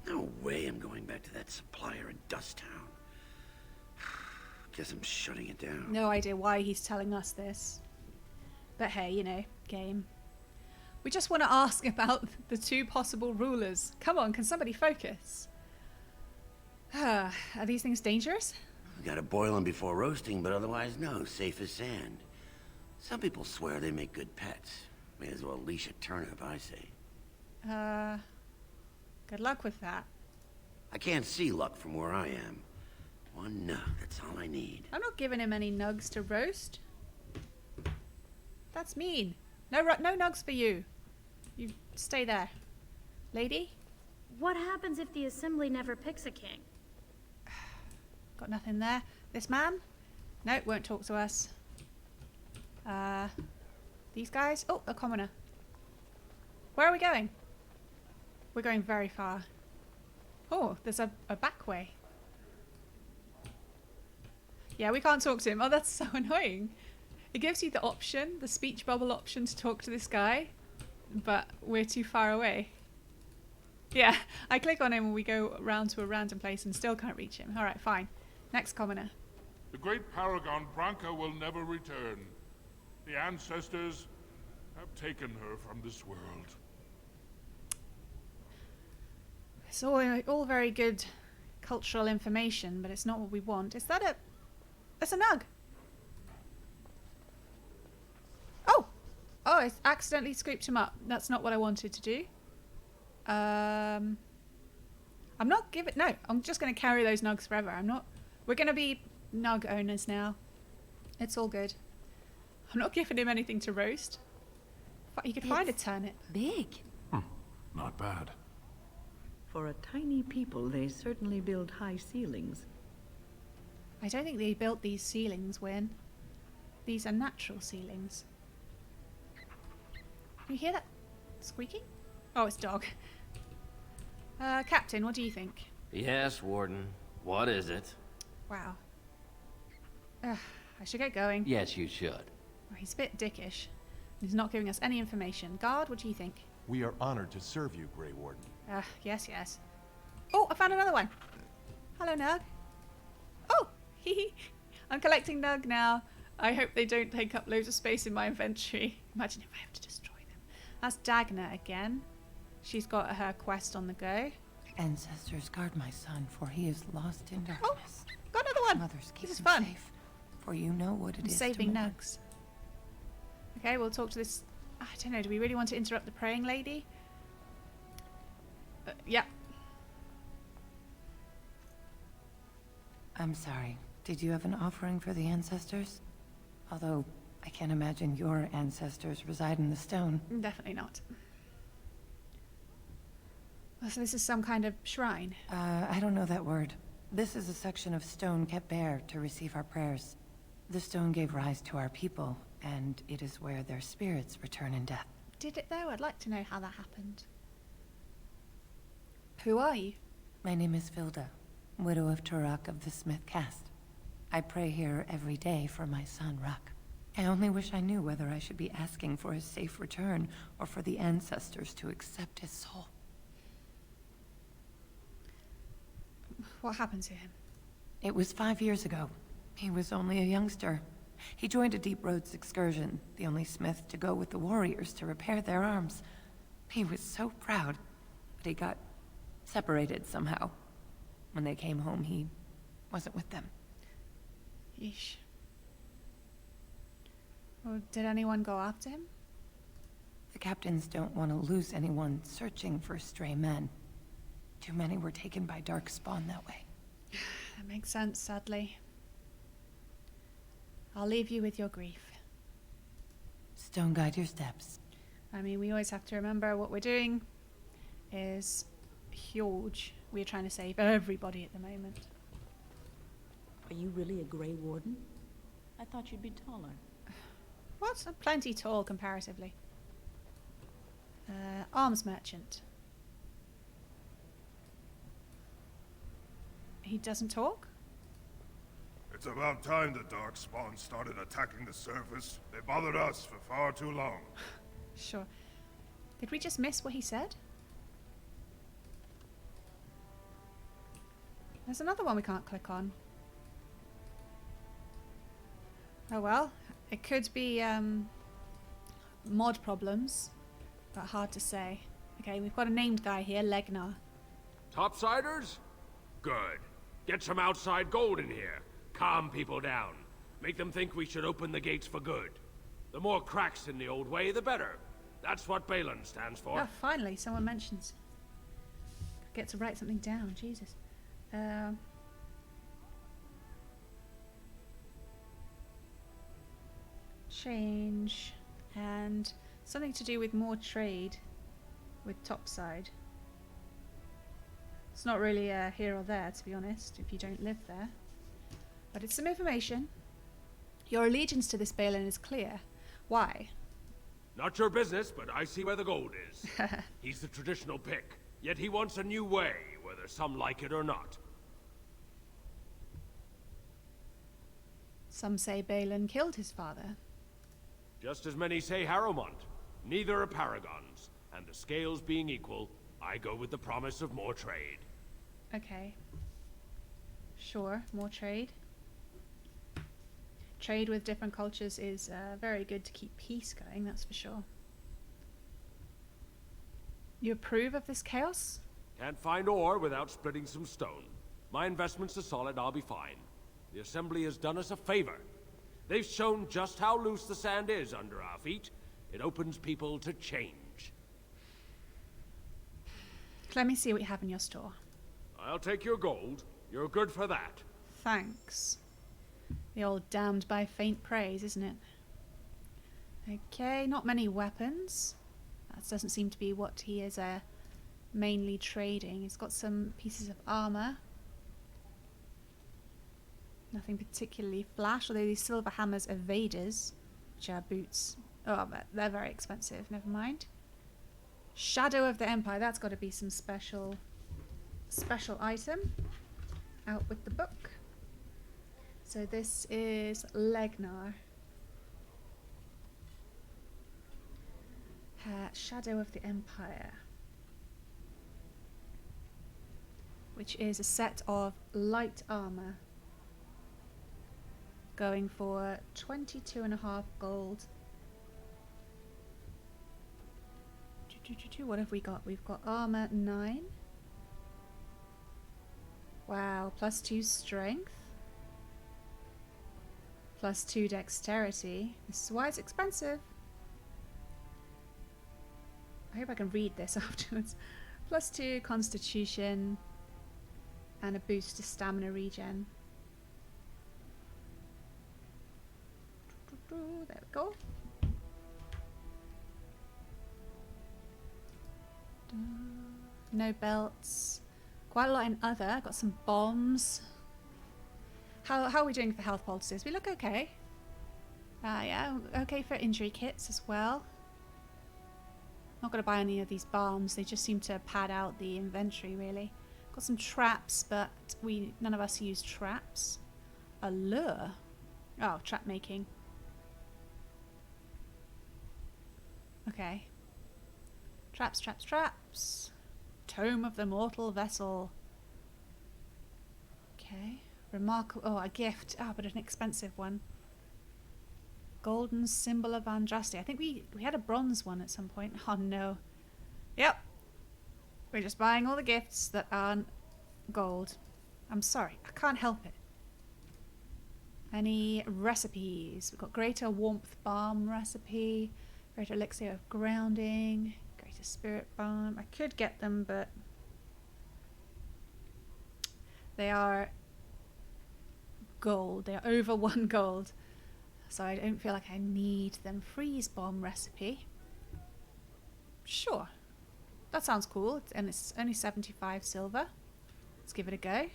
No way I'm going back to that supplier in Dust Town. Guess I'm shutting it down. No idea why he's telling us this. But hey, you know, game. We just want to ask about the 2 possible rulers. Come on, can somebody focus? Are these things dangerous? We gotta boil them before roasting, but otherwise no, safe as sand. Some people swear they make good pets. May as well leash a turnip, I say. Good luck with that. I can't see luck from where I am. 1 nug, that's all I need. I'm not giving him any nugs to roast. That's mean. No nugs for you. You stay there. Lady? What happens if the Assembly never picks a king? Got nothing there. This man? No, won't talk to us. These guys? Oh, a commoner. Where are we going? We're going very far. Oh, there's a back way. Yeah, we can't talk to him. Oh, that's so annoying. It gives you the option, the speech bubble option to talk to this guy, but we're too far away. Yeah, I click on him and we go round to a random place and still can't reach him. Alright, fine. Next commoner. The great paragon Branka will never return. The ancestors have taken her from this world. It's all very good cultural information, but it's not what we want. Is that a... That's a nug. Oh! Oh, I accidentally scooped him up. That's not what I wanted to do. I'm not giving... No, I'm just going to carry those nugs forever. I'm not... We're going to be nug owners now. It's all good. I'm not giving him anything to roast. You could find a turnip. Big. Not bad. For a tiny people, they certainly build high ceilings. I don't think they built these ceilings, Wyn. These are natural ceilings. Can you hear that squeaking? Oh, it's dog. Captain, what do you think? Yes, Warden. What is it? Wow. I should get going. Yes, you should. Oh, he's a bit dickish. He's not giving us any information. Guard, what do you think? We are honored to serve you, Grey Warden. Yes, yes. Oh, I found another one. Hello, Nug. Oh, I'm collecting Nug now. I hope they don't take up loads of space in my inventory. Imagine if I have to destroy them. That's Dagna again. She's got her quest on the go. Ancestors, guard my son, for he is lost in darkness. Oh, got another one. Mothers, keep This is him fun. safe, for you know what it is Saving to mourn. Nugs. Okay, we'll talk to this... I don't know, do we really want to interrupt the praying lady? Yeah. I'm sorry. Did you have an offering for the ancestors? Although, I can't imagine your ancestors reside in the stone. Definitely not. So this is some kind of shrine? I don't know that word. This is a section of stone kept bare to receive our prayers. The stone gave rise to our people, and it is where their spirits return in death. Did it though? I'd like to know how that happened. Who are you? My name is Vilda, widow of Turok of the Smith caste. I pray here every day for my son, Ruck. I only wish I knew whether I should be asking for his safe return or for the ancestors to accept his soul. What happened to him? It was 5 years ago. He was only a youngster. He joined a Deep Roads excursion, the only smith to go with the warriors to repair their arms. He was so proud, but he got separated somehow. When they came home, he wasn't with them. Yeesh. Well, did anyone go after him? The captains don't want to lose anyone searching for stray men. Too many were taken by dark spawn that way. That makes sense, sadly. I'll leave you with your grief. Stone, guide your steps. I mean, we always have to remember what we're doing is huge. We're trying to save everybody at the moment. Are you really a Grey Warden? I thought you'd be taller. What? I'm plenty tall comparatively. Arms merchant. He doesn't talk? It's about time the Darkspawn started attacking the surface. They bothered us for far too long. Sure. Did we just miss what he said? There's another one we can't click on. Oh well. It could be mod problems, but hard to say. Okay, we've got a named guy here, Legnar. Topsiders? Good. Get some outside gold in here. Calm people down. Make them think we should open the gates for good. The more cracks in the old way, the better. That's what Balin stands for. Oh, finally, someone mentions. Get to write something down, Jesus. Change. And something to do with more trade with topside. It's not really here or there, to be honest, if you don't live there. But it's some information. Your allegiance to this Balin is clear. Why? Not your business, but I see where the gold is. He's the traditional pick, yet he wants a new way, whether some like it or not. Some say Balin killed his father. Just as many say Harrowmont. Neither are paragons, and the scales being equal, I go with the promise of more trade. Okay. Sure, more trade. Trade with different cultures is very good to keep peace going, that's for sure. You approve of this chaos? Can't find ore without splitting some stone. My investments are solid, I'll be fine. The Assembly has done us a favor. They've shown just how loose the sand is under our feet. It opens people to change. Let me see what you have in your store. I'll take your gold. You're good for that. Thanks. The old damned by faint praise, isn't it? Okay, not many weapons. That doesn't seem to be what he is mainly trading. He's got some pieces of armor. Nothing particularly flash, although these silver hammers are Vader's, which are boots. Oh, but they're very expensive, never mind. Shadow of the Empire, that's got to be some special item. Out with the book. So this is Legnar. Shadow of the Empire. Which is a set of light armor. Going for 22.5 gold. What have we got? We've got armor 9. Wow, +2 strength. +2 dexterity. This is why it's expensive. I hope I can read this afterwards. +2 constitution. And a boost to stamina regen. There we go. No belts. Quite a lot in other. Got some bombs. How are we doing for health poultices? We look okay. Yeah, okay for injury kits as well. Not going to buy any of these bombs. They just seem to pad out the inventory, really. Got some traps, but none of us use traps. A lure. Oh, trap making. Okay. Traps, traps, traps. Tome of the Mortal Vessel. Okay. Remarkable. Oh, a gift. Ah, but an expensive one. Golden Symbol of Andraste. I think we had a bronze one at some point. Oh, no. Yep. We're just buying all the gifts that aren't gold. I'm sorry. I can't help it. Any recipes? We've got Greater Warmth Balm recipe. Greater Elixir of Grounding. Greater Spirit Balm. I could get them, but they are gold. They are over 1 gold. So I don't feel like I need them. Freeze Bomb recipe. Sure. That sounds cool. And it's only 75 silver. Let's give it a go.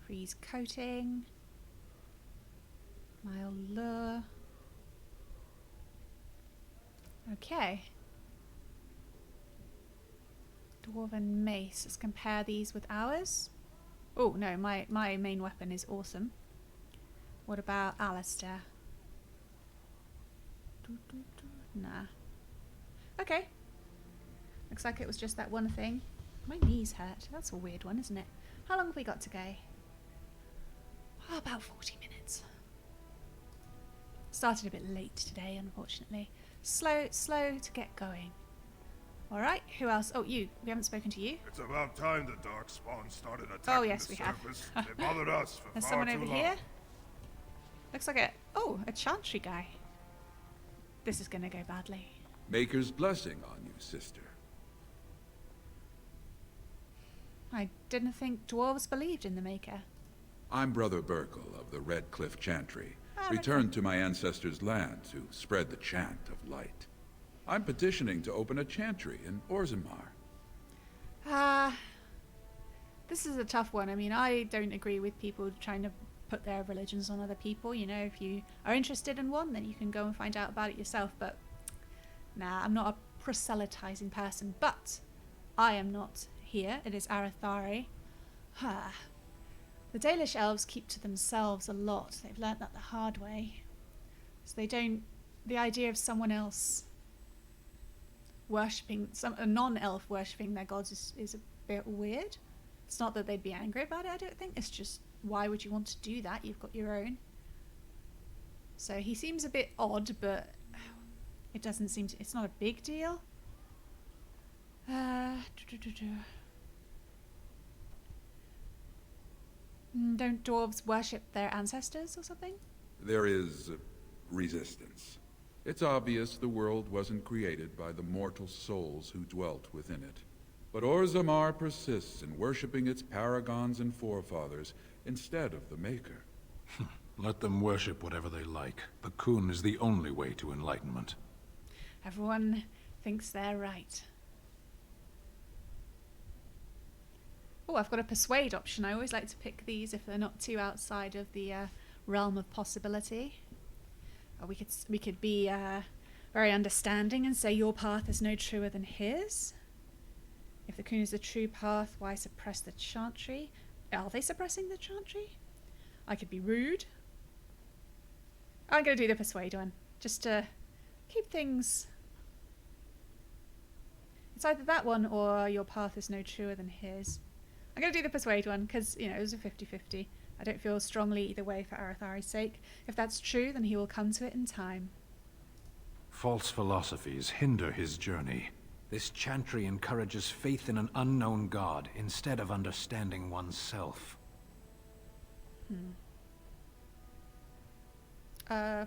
Freeze coating. Mild lure. Okay. Dwarven mace. Let's compare these with ours. Oh no, my main weapon is awesome. What about Alistair? Nah. Okay. Looks like it was just that one thing. My knees hurt. That's a weird one, isn't it? How long have we got to go? Oh, about 40 minutes. Started a bit late today, unfortunately. Slow to get going. Alright, who else? Oh, you. We haven't spoken to you. It's about time the Darkspawn started attacking oh, yes, the we have. surface. They bothered us for There's far someone too over long. here. Looks like a chantry guy. This is gonna go badly. Maker's blessing on you, sister. I didn't think dwarves believed in the Maker. I'm Brother Burkle of the Red Cliff Chantry, Ah, returned to my ancestors' land to spread the chant of light. I'm petitioning to open a chantry in Orzammar. This is a tough one. I mean, I don't agree with people trying to put their religions on other people. You know, if you are interested in one, then you can go and find out about it yourself. But Nah, I'm not a proselytizing person, but I am not here. It is Arathari. The Dalish elves keep to themselves a lot. They've learnt that the hard way. So they don't... The idea of someone else worshipping... a non-elf worshipping their gods is a bit weird. It's not that they'd be angry about it, I don't think. It's just, why would you want to do that? You've got your own. So he seems a bit odd, but it doesn't seem to... It's not a big deal. Don't dwarves worship their ancestors or something? There is resistance. It's obvious the world wasn't created by the mortal souls who dwelt within it. But Orzammar persists in worshipping its paragons and forefathers instead of the Maker. Let them worship whatever they like. The Khun is the only way to enlightenment. Everyone thinks they're right. Oh, I've got a persuade option. I always like to pick these if they're not too outside of the realm of possibility. Or we could be very understanding and say your path is no truer than his. If the Khun is the true path, why suppress the Chantry? Are they suppressing the Chantry? I could be rude. I'm going to do the persuade one, just to keep things... It's either that one or your path is no truer than his. I'm going to do the persuade one because, you know, it was a 50-50. I don't feel strongly either way for Arathari's sake. If that's true, then he will come to it in time. False philosophies hinder his journey. This chantry encourages faith in an unknown god instead of understanding oneself. I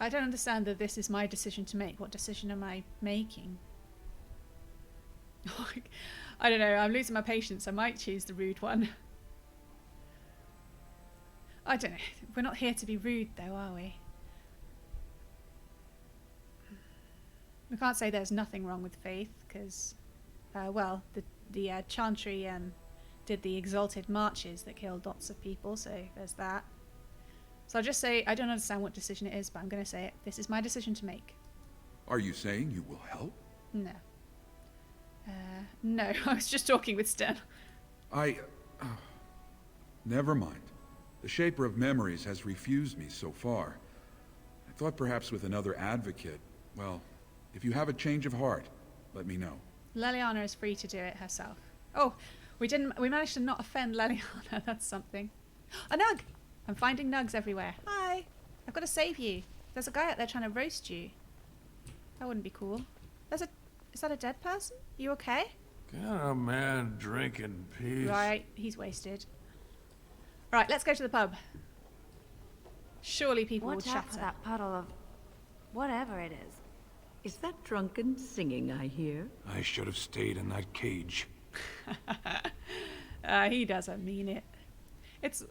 don't understand that this is my decision to make. What decision am I making? I don't know, I'm losing my patience. I might choose the rude one. I don't know. We're not here to be rude though, are we? We can't say there's nothing wrong with faith, because, well, the Chantry did the exalted marches that killed lots of people, so there's that. So I'll just say, I don't understand what decision it is, but I'm going to say it. This is my decision to make. Are you saying you will help? No. No, I was just talking with Sten. Never mind. The Shaper of Memories has refused me so far. I thought perhaps with another advocate, well, if you have a change of heart, let me know. Leliana is free to do it herself. Oh, we managed to not offend Leliana. That's something. A nug! I'm finding nugs everywhere. Hi! I've got to save you. There's a guy out there trying to roast you. That wouldn't be cool. Is that a dead person? You okay? Can a man drink in peace? Right, he's wasted. Right, let's go to the pub. Surely people will Watch out chatter. for that puddle of whatever it is. Is that drunken singing I hear? I should have stayed in that cage. He doesn't mean it. It's...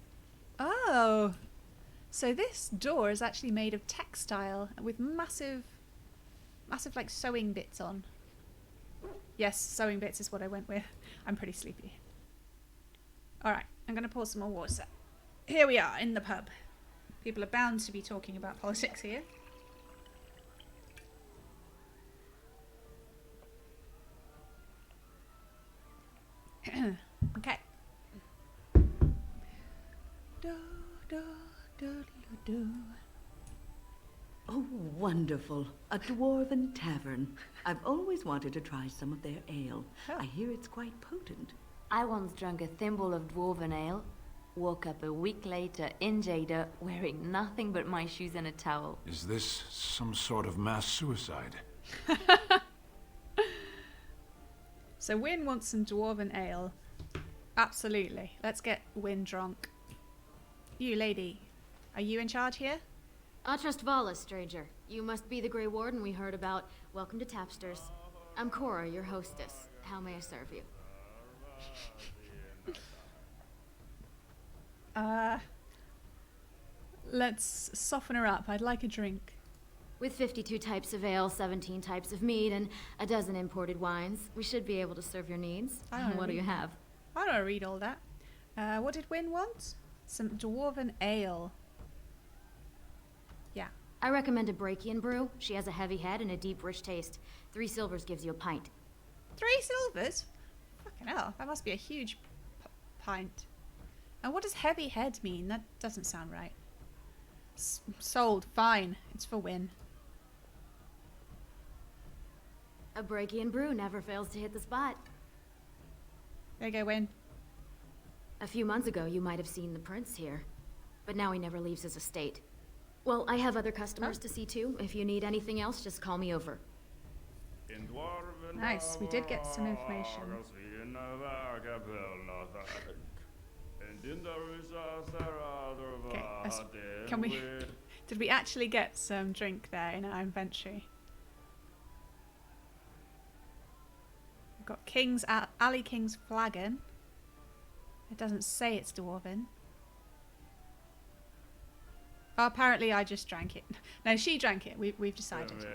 Oh! So this door is actually made of textile with massive like sewing bits on. Yes, sewing bits is what I went with. I'm pretty sleepy. Alright, I'm going to pour some more water. Here we are in the pub. People are bound to be talking about politics here. Okay. Oh, wonderful. A dwarven tavern. I've always wanted to try some of their ale. I hear it's quite potent. I once drank a thimble of dwarven ale, woke up a week later in Jada wearing nothing but my shoes and a towel. Is this some sort of mass suicide? So Wynne wants some dwarven ale. Absolutely. Let's get Wynne drunk. You, lady. Are you in charge here? Atrust Valis, stranger. You must be the Grey Warden we heard about. Welcome to Tapsters. I'm Cora, your hostess. How may I serve you? Let's soften her up. I'd like a drink. With 52 types of ale, 17 types of mead, and a dozen imported wines, we should be able to serve your needs. What do you have? I don't read all that. What did Wynne want? Some dwarven ale. Yeah, I recommend a Brakian brew. She has a heavy head and a deep, rich taste. 3 silvers gives you a pint. 3 silvers? Fucking hell, that must be a huge pint. And what does heavy head mean? That doesn't sound right. Sold. Fine. It's for win. A Brakian brew never fails to hit the spot. There you go, Win. A few months ago, you might have seen the prince here. But now he never leaves his estate. Well, I have other customers to see too. If you need anything else, just call me over. Nice, we did get some information. Okay, can we... Did we actually get some drink there in our inventory? We've got King's... Alley King's flagon. It doesn't say it's Dwarven. Oh, apparently I just drank it. No, she drank it. We've decided.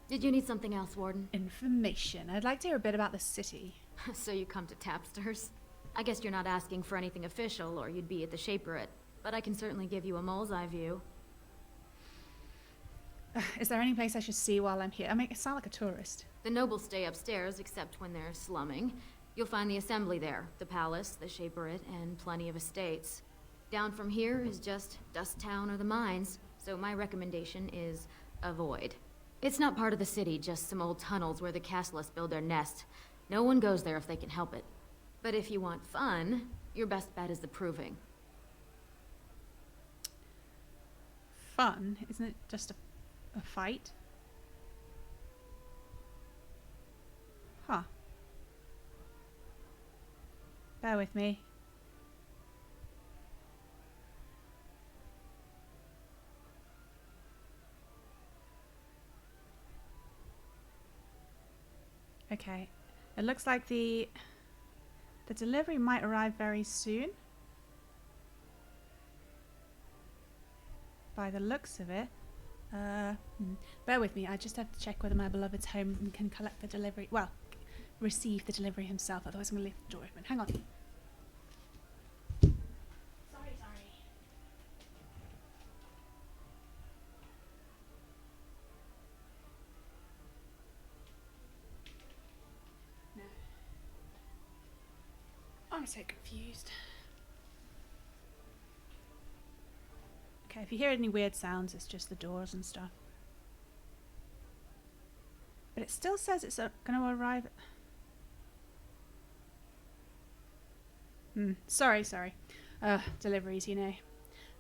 Did you need something else, Warden? Information. I'd like to hear a bit about the city. So you come to Tapsters? I guess you're not asking for anything official, or you'd be at the Shaperate. But I can certainly give you a mole's eye view. Is there any place I should see while I'm here? I make it sound like a tourist. The nobles stay upstairs, except when they're slumming. You'll find the assembly there, the palace, the Shaperate, and plenty of estates. Down from here is just Dust Town or the mines, so my recommendation is avoid. It's not part of the city, just some old tunnels where the castlists build their nest. No one goes there if they can help it. But if you want fun, your best bet is the Proving. Fun? Isn't it just a fight? Huh. Bear with me. Okay. It looks like the delivery might arrive very soon. By the looks of it. Bear with me. I just have to check whether my beloved's home and can collect the delivery. Well, receive the delivery himself. Otherwise I'm going to leave the door open. Hang on. Sorry. No. I'm so confused. Okay, if you hear any weird sounds, it's just the doors and stuff. But it still says it's going to arrive. Sorry. Deliveries, you know.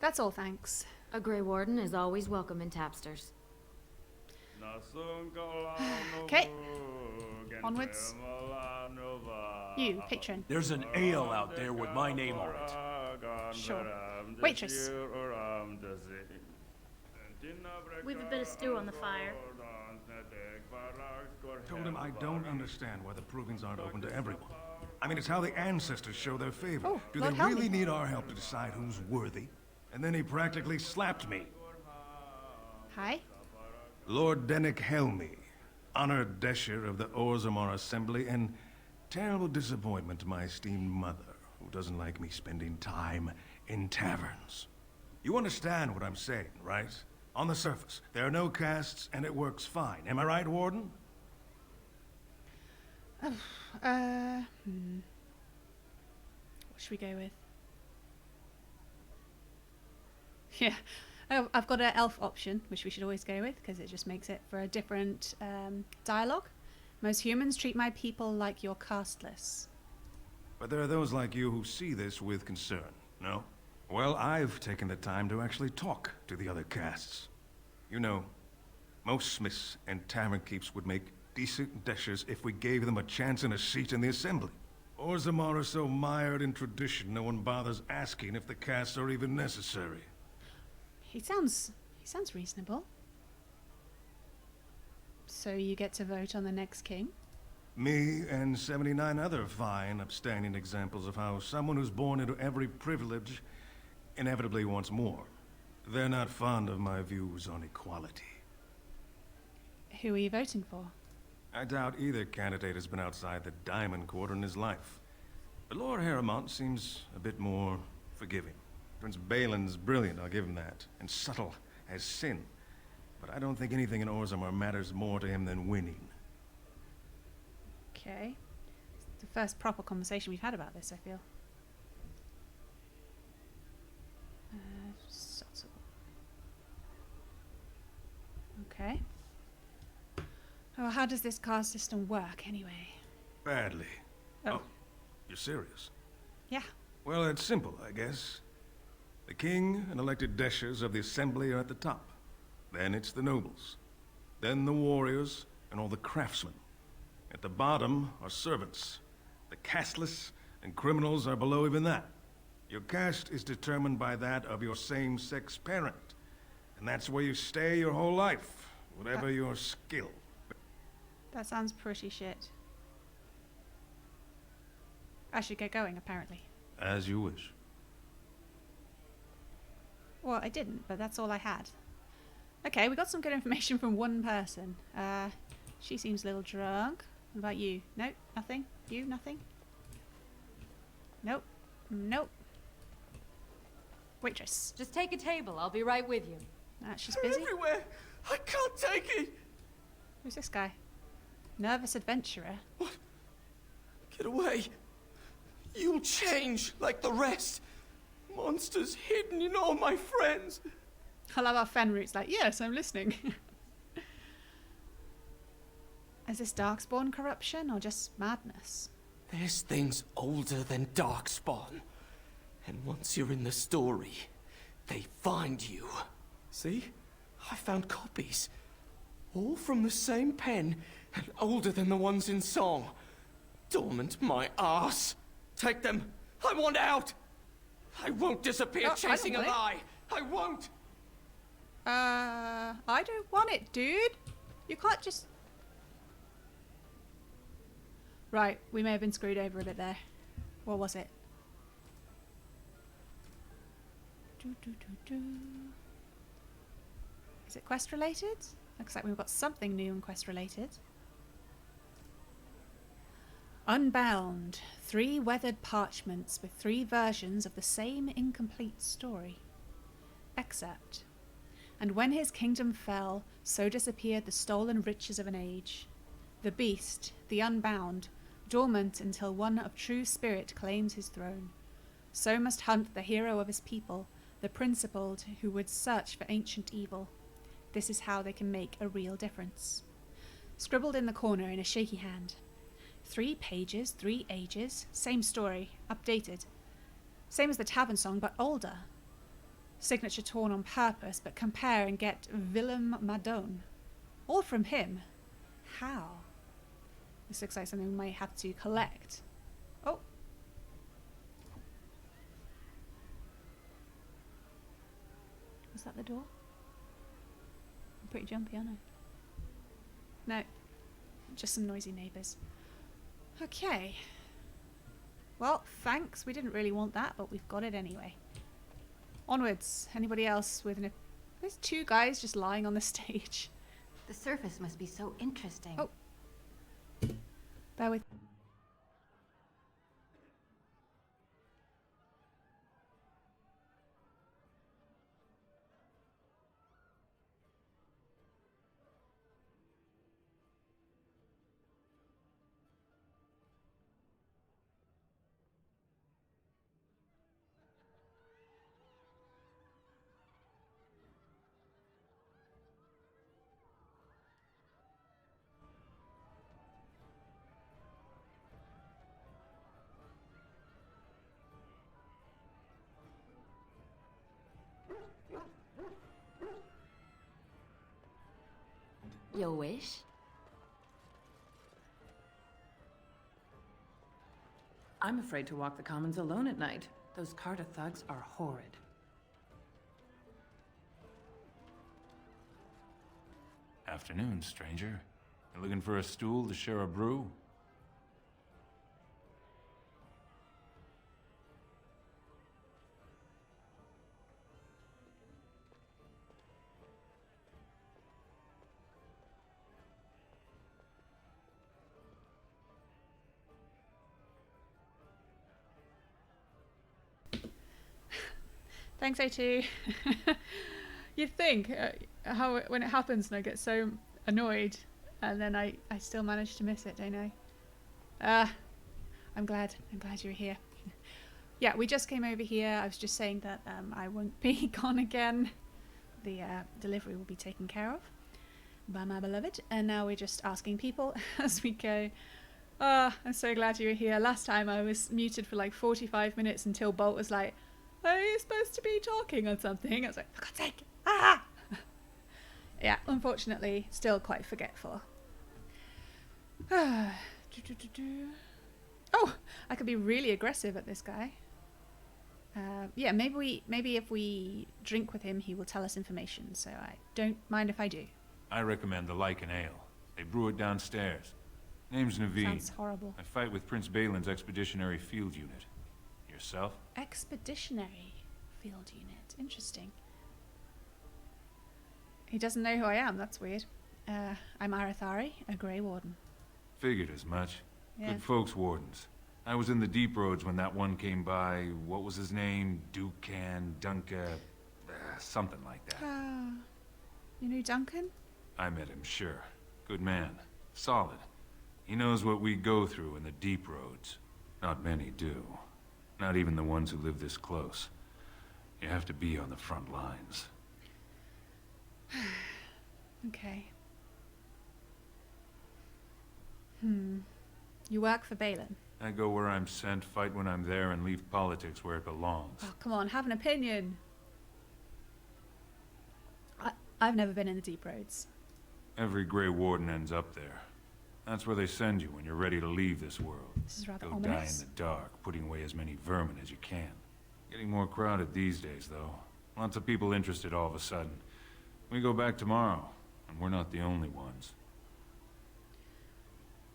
That's all, thanks. A Grey Warden is always welcome in Tapsters. Okay. Onwards. You, patron. There's an ale out there with my name on it. Sure. Waitress. We've a bit of stew on the fire. Told him I don't understand why the provings aren't open to everyone. I mean, it's how the ancestors show their favor. Oh, do Lord they help really me. need our help to decide who's worthy? And then he practically slapped me. Hi. Lord Dennick Helmy, honored Desher of the Orzammar Assembly, and terrible disappointment to my esteemed mother, who doesn't like me spending time in taverns. You understand what I'm saying, right? On the surface, there are no castes, and it works fine. Am I right, Warden? What should we go with? Yeah. Oh, I've got an elf option, which we should always go with, because it just makes it for a different dialogue. Most humans treat my people like your casteless. But there are those like you who see this with concern, no? Well, I've taken the time to actually talk to the other castes. You know, most smiths and tavern keeps would make decent deshers if we gave them a chance and a seat in the assembly. Orzammar are so mired in tradition, no one bothers asking if the castes are even necessary. He sounds reasonable. So you get to vote on the next king? Me and 79 other fine, upstanding examples of how someone who's born into every privilege inevitably wants more. They're not fond of my views on equality. Who are you voting for? I doubt either candidate has been outside the Diamond Quarter in his life. But Lord Harrowmont seems a bit more forgiving. Prince Balin's brilliant, I'll give him that. And subtle has sin. But I don't think anything in Orzammar matters more to him than winning. Okay. It's the first proper conversation we've had about this, I feel. Subtle. Okay. Oh, how does this caste system work, anyway? Badly. Oh. You're serious? Yeah. Well, it's simple, I guess. The king and elected deshers of the assembly are at the top. Then it's the nobles. Then the warriors and all the craftsmen. At the bottom are servants. The casteless and criminals are below even that. Your caste is determined by that of your same-sex parent. And that's where you stay your whole life, whatever your skill. That sounds pretty shit. I should get going, apparently. As you wish. Well, I didn't, but that's all I had. Okay, we got some good information from one person. She seems a little drunk. What about you? Nope, nothing. You, nothing? Nope. Nope. Waitress. Just take a table. I'll be right with you. She's busy. Everywhere. I can't take it. Who's this guy? Nervous adventurer. What? Get away. You'll change like the rest. Monsters hidden in all my friends. I love how Fenroot's like, yes, I'm listening. Is this Darkspawn corruption or just madness? There's things older than Darkspawn. And once you're in the story, they find you. See? I found copies. All from the same pen and older than the ones in song. Dormant my ass. Take them. I want out. I won't disappear chasing a lie. I won't. I don't want it, dude. You can't just... Right, we may have been screwed over a bit there. What was it? Is it quest related? Looks like we've got something new and quest related. Unbound. 3 weathered parchments with 3 versions of the same incomplete story. Excerpt. And when his kingdom fell, so disappeared the stolen riches of an age. The beast, the unbound, dormant until one of true spirit claims his throne. So must hunt the hero of his people, the principled who would search for ancient evil. This is how they can make a real difference. Scribbled in the corner in a shaky hand. 3 pages, 3 ages, same story, updated. Same as the tavern song, but older. Signature torn on purpose, but compare and get Willem Madone. All from him. How? This looks like something we might have to collect. Oh. Was that the door? I'm pretty jumpy, aren't I? No. Just some noisy neighbours. Okay. Well, thanks. We didn't really want that, but we've got it anyway. Onwards. Anybody else with an... There's 2 guys just lying on the stage. The surface must be so interesting. Oh. Bear with... Your wish? I'm afraid to walk the commons alone at night. Those Carter thugs are horrid. Afternoon, stranger. You looking for a stool to share a brew? Thanks, O2. You'd think how when it happens and I get so annoyed, and then I still manage to miss it, don't I? I'm glad you're here. Yeah, we just came over here. I was just saying that I won't be gone again. The delivery will be taken care of by my beloved, and now we're just asking people as we go. I'm so glad you were here. Last time I was muted for like 45 minutes until Bolt was like, are you supposed to be talking or something? I was like, for God's sake, Yeah, unfortunately, still quite forgetful. Oh, I could be really aggressive at this guy. Yeah, maybe if we drink with him, he will tell us information, so I don't mind if I do. I recommend the Lycan Ale. They brew it downstairs. Name's Naveen. Sounds horrible. I fight with Prince Balin's Expeditionary Field Unit. Yourself? Expeditionary Field Unit. Interesting. He doesn't know who I am. That's weird. I'm Arathari, a Grey Warden. Figured as much. Yeah. Good folks, Wardens. I was in the Deep Roads when that one came by. What was his name? Dunca... something like that. You knew Duncan? I met him, sure. Good man. Solid. He knows what we go through in the Deep Roads. Not many do. Not even the ones who live this close. You have to be on the front lines. Okay. You work for Balin? I go where I'm sent, fight when I'm there, and leave politics where it belongs. Oh, come on, have an opinion. I've never been in the Deep Roads. Every Grey Warden ends up there. That's where they send you when you're ready to leave this world. This is rather Go ominous. die in the dark, putting away as many vermin as you can. Getting more crowded these days, though. Lots of people interested all of a sudden. We go back tomorrow, and we're not the only ones.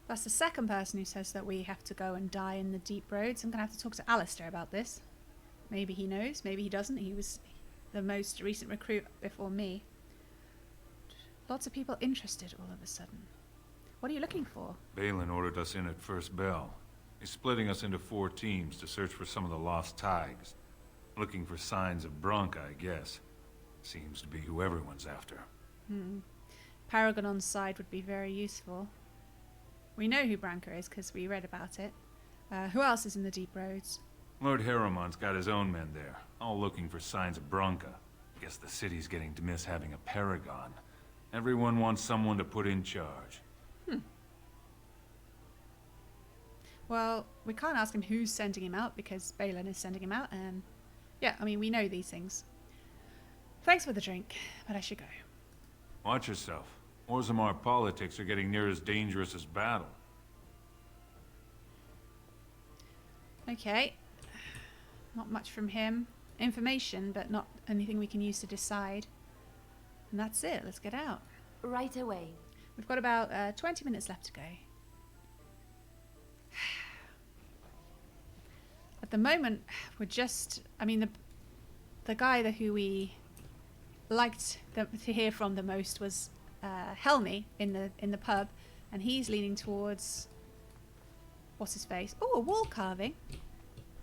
That's the second person who says that we have to go and die in the Deep Roads. I'm going to have to talk to Alistair about this. Maybe he knows, maybe he doesn't. He was the most recent recruit before me. Lots of people interested all of a sudden. What are you looking for? Balin ordered us in at first bell. He's splitting us into 4 teams to search for some of the lost Tigers. Looking for signs of Bronca, I guess. Seems to be who everyone's after. Paragon on side would be very useful. We know who Branca is because we read about it. Who else is in the Deep Roads? Lord Haramon's got his own men there, all looking for signs of Bronca. Guess the city's getting to miss having a paragon. Everyone wants someone to put in charge. Well, we can't ask him who's sending him out because Balin is sending him out, and yeah, I mean, we know these things. Thanks for the drink, but I should go. Watch yourself. Orzammar politics are getting near as dangerous as battle. Okay. Not much from him. Information, but not anything we can use to decide. And that's it. Let's get out. Right away. We've got about 20 minutes left to go. At the moment, we're just... I mean, the guy who we liked to hear from the most was Helmy in the pub, and he's leaning towards... What's his face? Oh, a wall carving.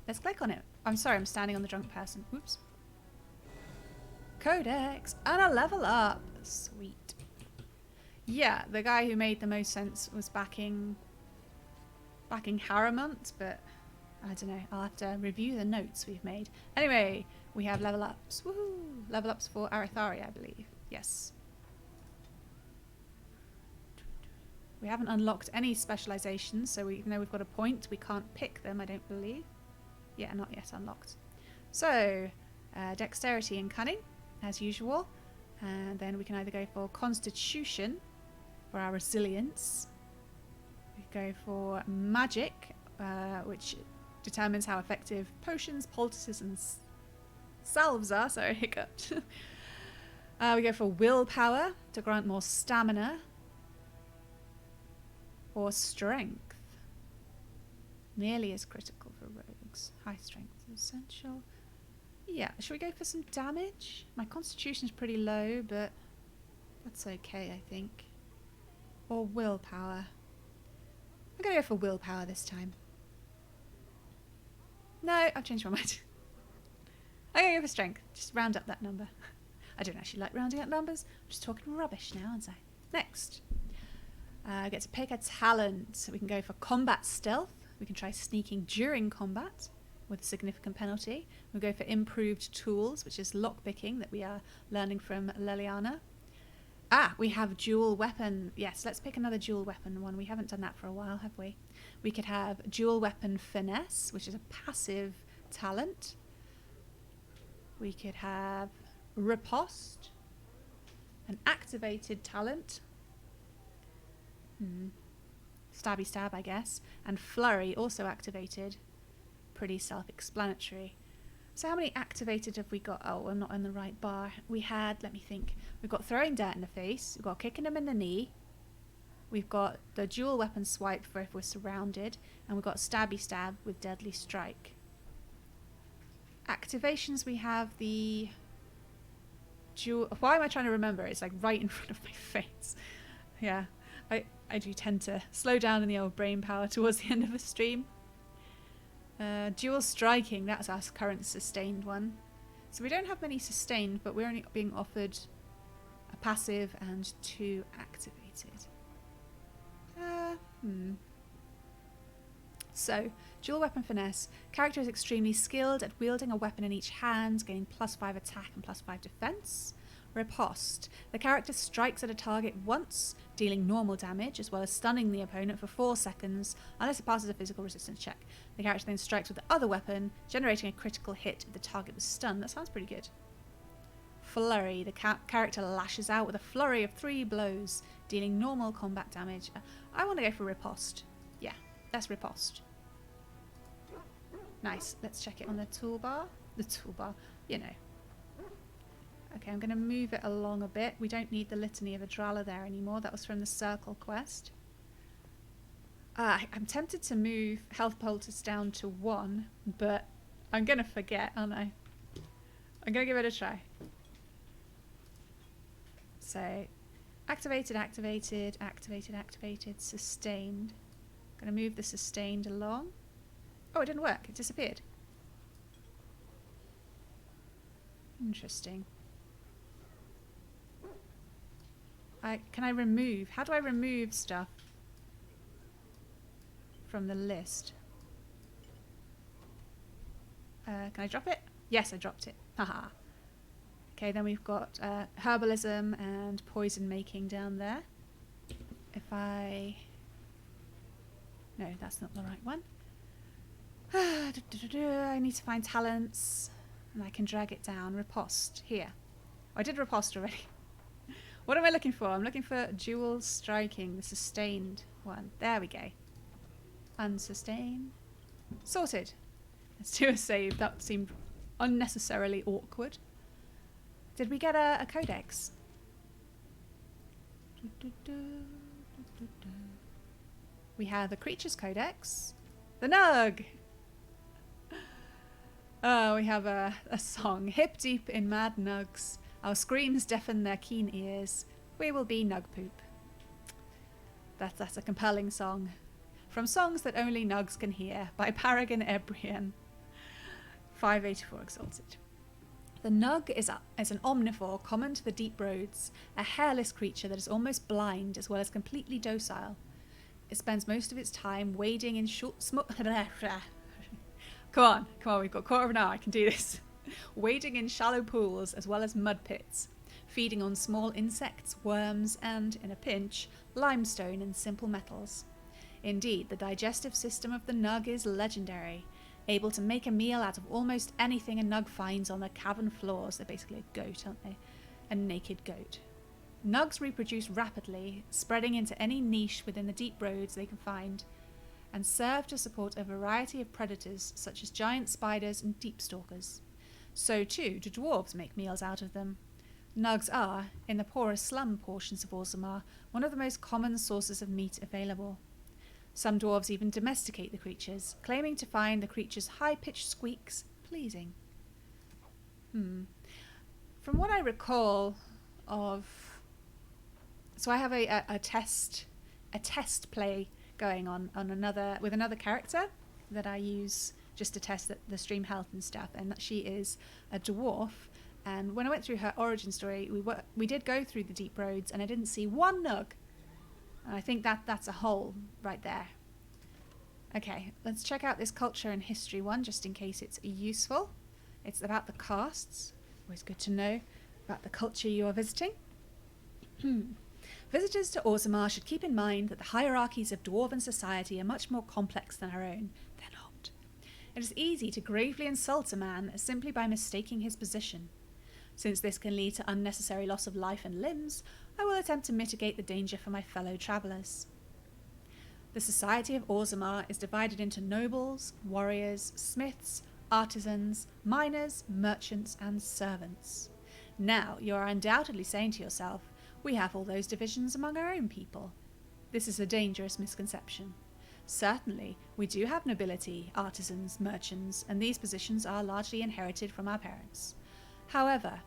Let's click on it. I'm sorry, I'm standing on the drunk person. Oops. Codex and a level up. Sweet. Yeah, the guy who made the most sense was backing Haramont, but I don't know. I'll have to review the notes we've made. Anyway, we have level ups. Woohoo! Level ups for Arathari, I believe. Yes. We haven't unlocked any specializations, so even though we've got a point, we can't pick them, I don't believe. Yeah, not yet unlocked. So, dexterity and cunning, as usual. And then we can either go for constitution, for our resilience. We go for magic, which determines how effective potions, poultices, and salves are. Sorry, I hiccuped. We go for willpower, to grant more stamina. Or strength. Nearly as critical for rogues. High strength is essential. Yeah, should we go for some damage? My constitution's pretty low, but that's okay, I think. Or willpower. I'm gonna go for willpower this time. No, I've changed my mind. I'm gonna go for strength. Just round up that number. I don't actually like rounding up numbers. I'm just talking rubbish now, aren't I? Next. Get to pick a talent. We can go for combat stealth. We can try sneaking during combat with a significant penalty. We'll go for improved tools, which is lockpicking that we are learning from Leliana. We have dual weapon. Yes, let's pick another dual weapon one. We haven't done that for a while, have we? We could have dual weapon finesse, which is a passive talent. We could have riposte, an activated talent. Stabby stab, I guess. And flurry, also activated. Pretty self-explanatory. So how many activated have we got? Oh, I'm not on the right bar. We had, let me think. We've got throwing dirt in the face. We've got kicking him in the knee. We've got the dual weapon swipe for if we're surrounded. And we've got stabby stab with deadly strike. Activations, we have the dual... Why am I trying to remember? It's like right in front of my face. Yeah, I do tend to slow down in the old brain power towards the end of a stream. Dual striking, that's our current sustained one. So we don't have many sustained, but we're only being offered a passive and 2 activated. So, dual weapon finesse. Character is extremely skilled at wielding a weapon in each hand, gaining +5 attack and +5 defense. Riposte. The character strikes at a target once, dealing normal damage, as well as stunning the opponent for 4 seconds, unless it passes a physical resistance check. The character then strikes with the other weapon, generating a critical hit if the target was stunned. That sounds pretty good. Flurry. The character lashes out with a flurry of 3 blows, dealing normal combat damage. I want to go for riposte. Yeah, that's riposte. Nice. Let's check it on the toolbar. The toolbar, you know. Okay, I'm going to move it along a bit. We don't need the Litany of Adrala there anymore. That was from the Circle quest. I'm tempted to move health poultice down to 1, but I'm going to forget, aren't I? I'm going to give it a try. So, activated, activated, activated, activated, sustained. I'm going to move the sustained along. Oh, it didn't work. It disappeared. Interesting. Can I remove? How do I remove stuff from the list? Can I drop it? Yes, I dropped it. Haha. Okay, then we've got herbalism and poison making down there. If I... No, that's not the right one. I need to find talents, and I can drag it down. Riposte. Here. Oh, I did riposte already. What am I looking for? I'm looking for dual striking, the sustained one. There we go. Unsustained. Sorted. Let's do a save. That seemed unnecessarily awkward. Did we get a codex? We have the Creatures Codex. The Nug! Oh, we have a song. Hip deep in mad nugs. Our screams deafen their keen ears. We will be nug poop. That's a compelling song. From Songs That Only Nugs Can Hear by Paragon Ebrian. 584 Exalted. The Nug is an omnivore common to the deep roads, a hairless creature that is almost blind as well as completely docile. It spends most of its time wading in Come on, we've got a quarter of an hour, I can do this. Wading in shallow pools as well as mud pits, feeding on small insects, worms, and, in a pinch, limestone and simple metals. Indeed, the digestive system of the Nug is legendary, able to make a meal out of almost anything a Nug finds on the cavern floors. They're basically a goat, aren't they? A naked goat. Nugs reproduce rapidly, spreading into any niche within the deep roads they can find, and serve to support a variety of predators such as giant spiders and deep stalkers. So too do dwarves make meals out of them. Nugs are, in the poorer slum portions of Orzammar, one of the most common sources of meat available. Some dwarves even domesticate the creatures, claiming to find the creatures' high-pitched squeaks pleasing. From what I recall of... So I have a test play going on with another character that I use just to test the stream health and stuff, and that she is a dwarf, And when I went through her origin story, we did go through the deep roads, and I didn't see one nook. And I think that's a hole right there. Okay, let's check out this culture and history one, just in case it's useful. It's about the castes. Always good to know about the culture you are visiting. Visitors to Orzammar should keep in mind that the hierarchies of dwarven society are much more complex than our own. They're not. It is easy to gravely insult a man simply by mistaking his position. Since this can lead to unnecessary loss of life and limbs, I will attempt to mitigate the danger for my fellow travellers. The society of Orzammar is divided into nobles, warriors, smiths, artisans, miners, merchants, and servants. Now, you are undoubtedly saying to yourself, we have all those divisions among our own people. This is a dangerous misconception. Certainly, we do have nobility, artisans, merchants, and these positions are largely inherited from our parents. However,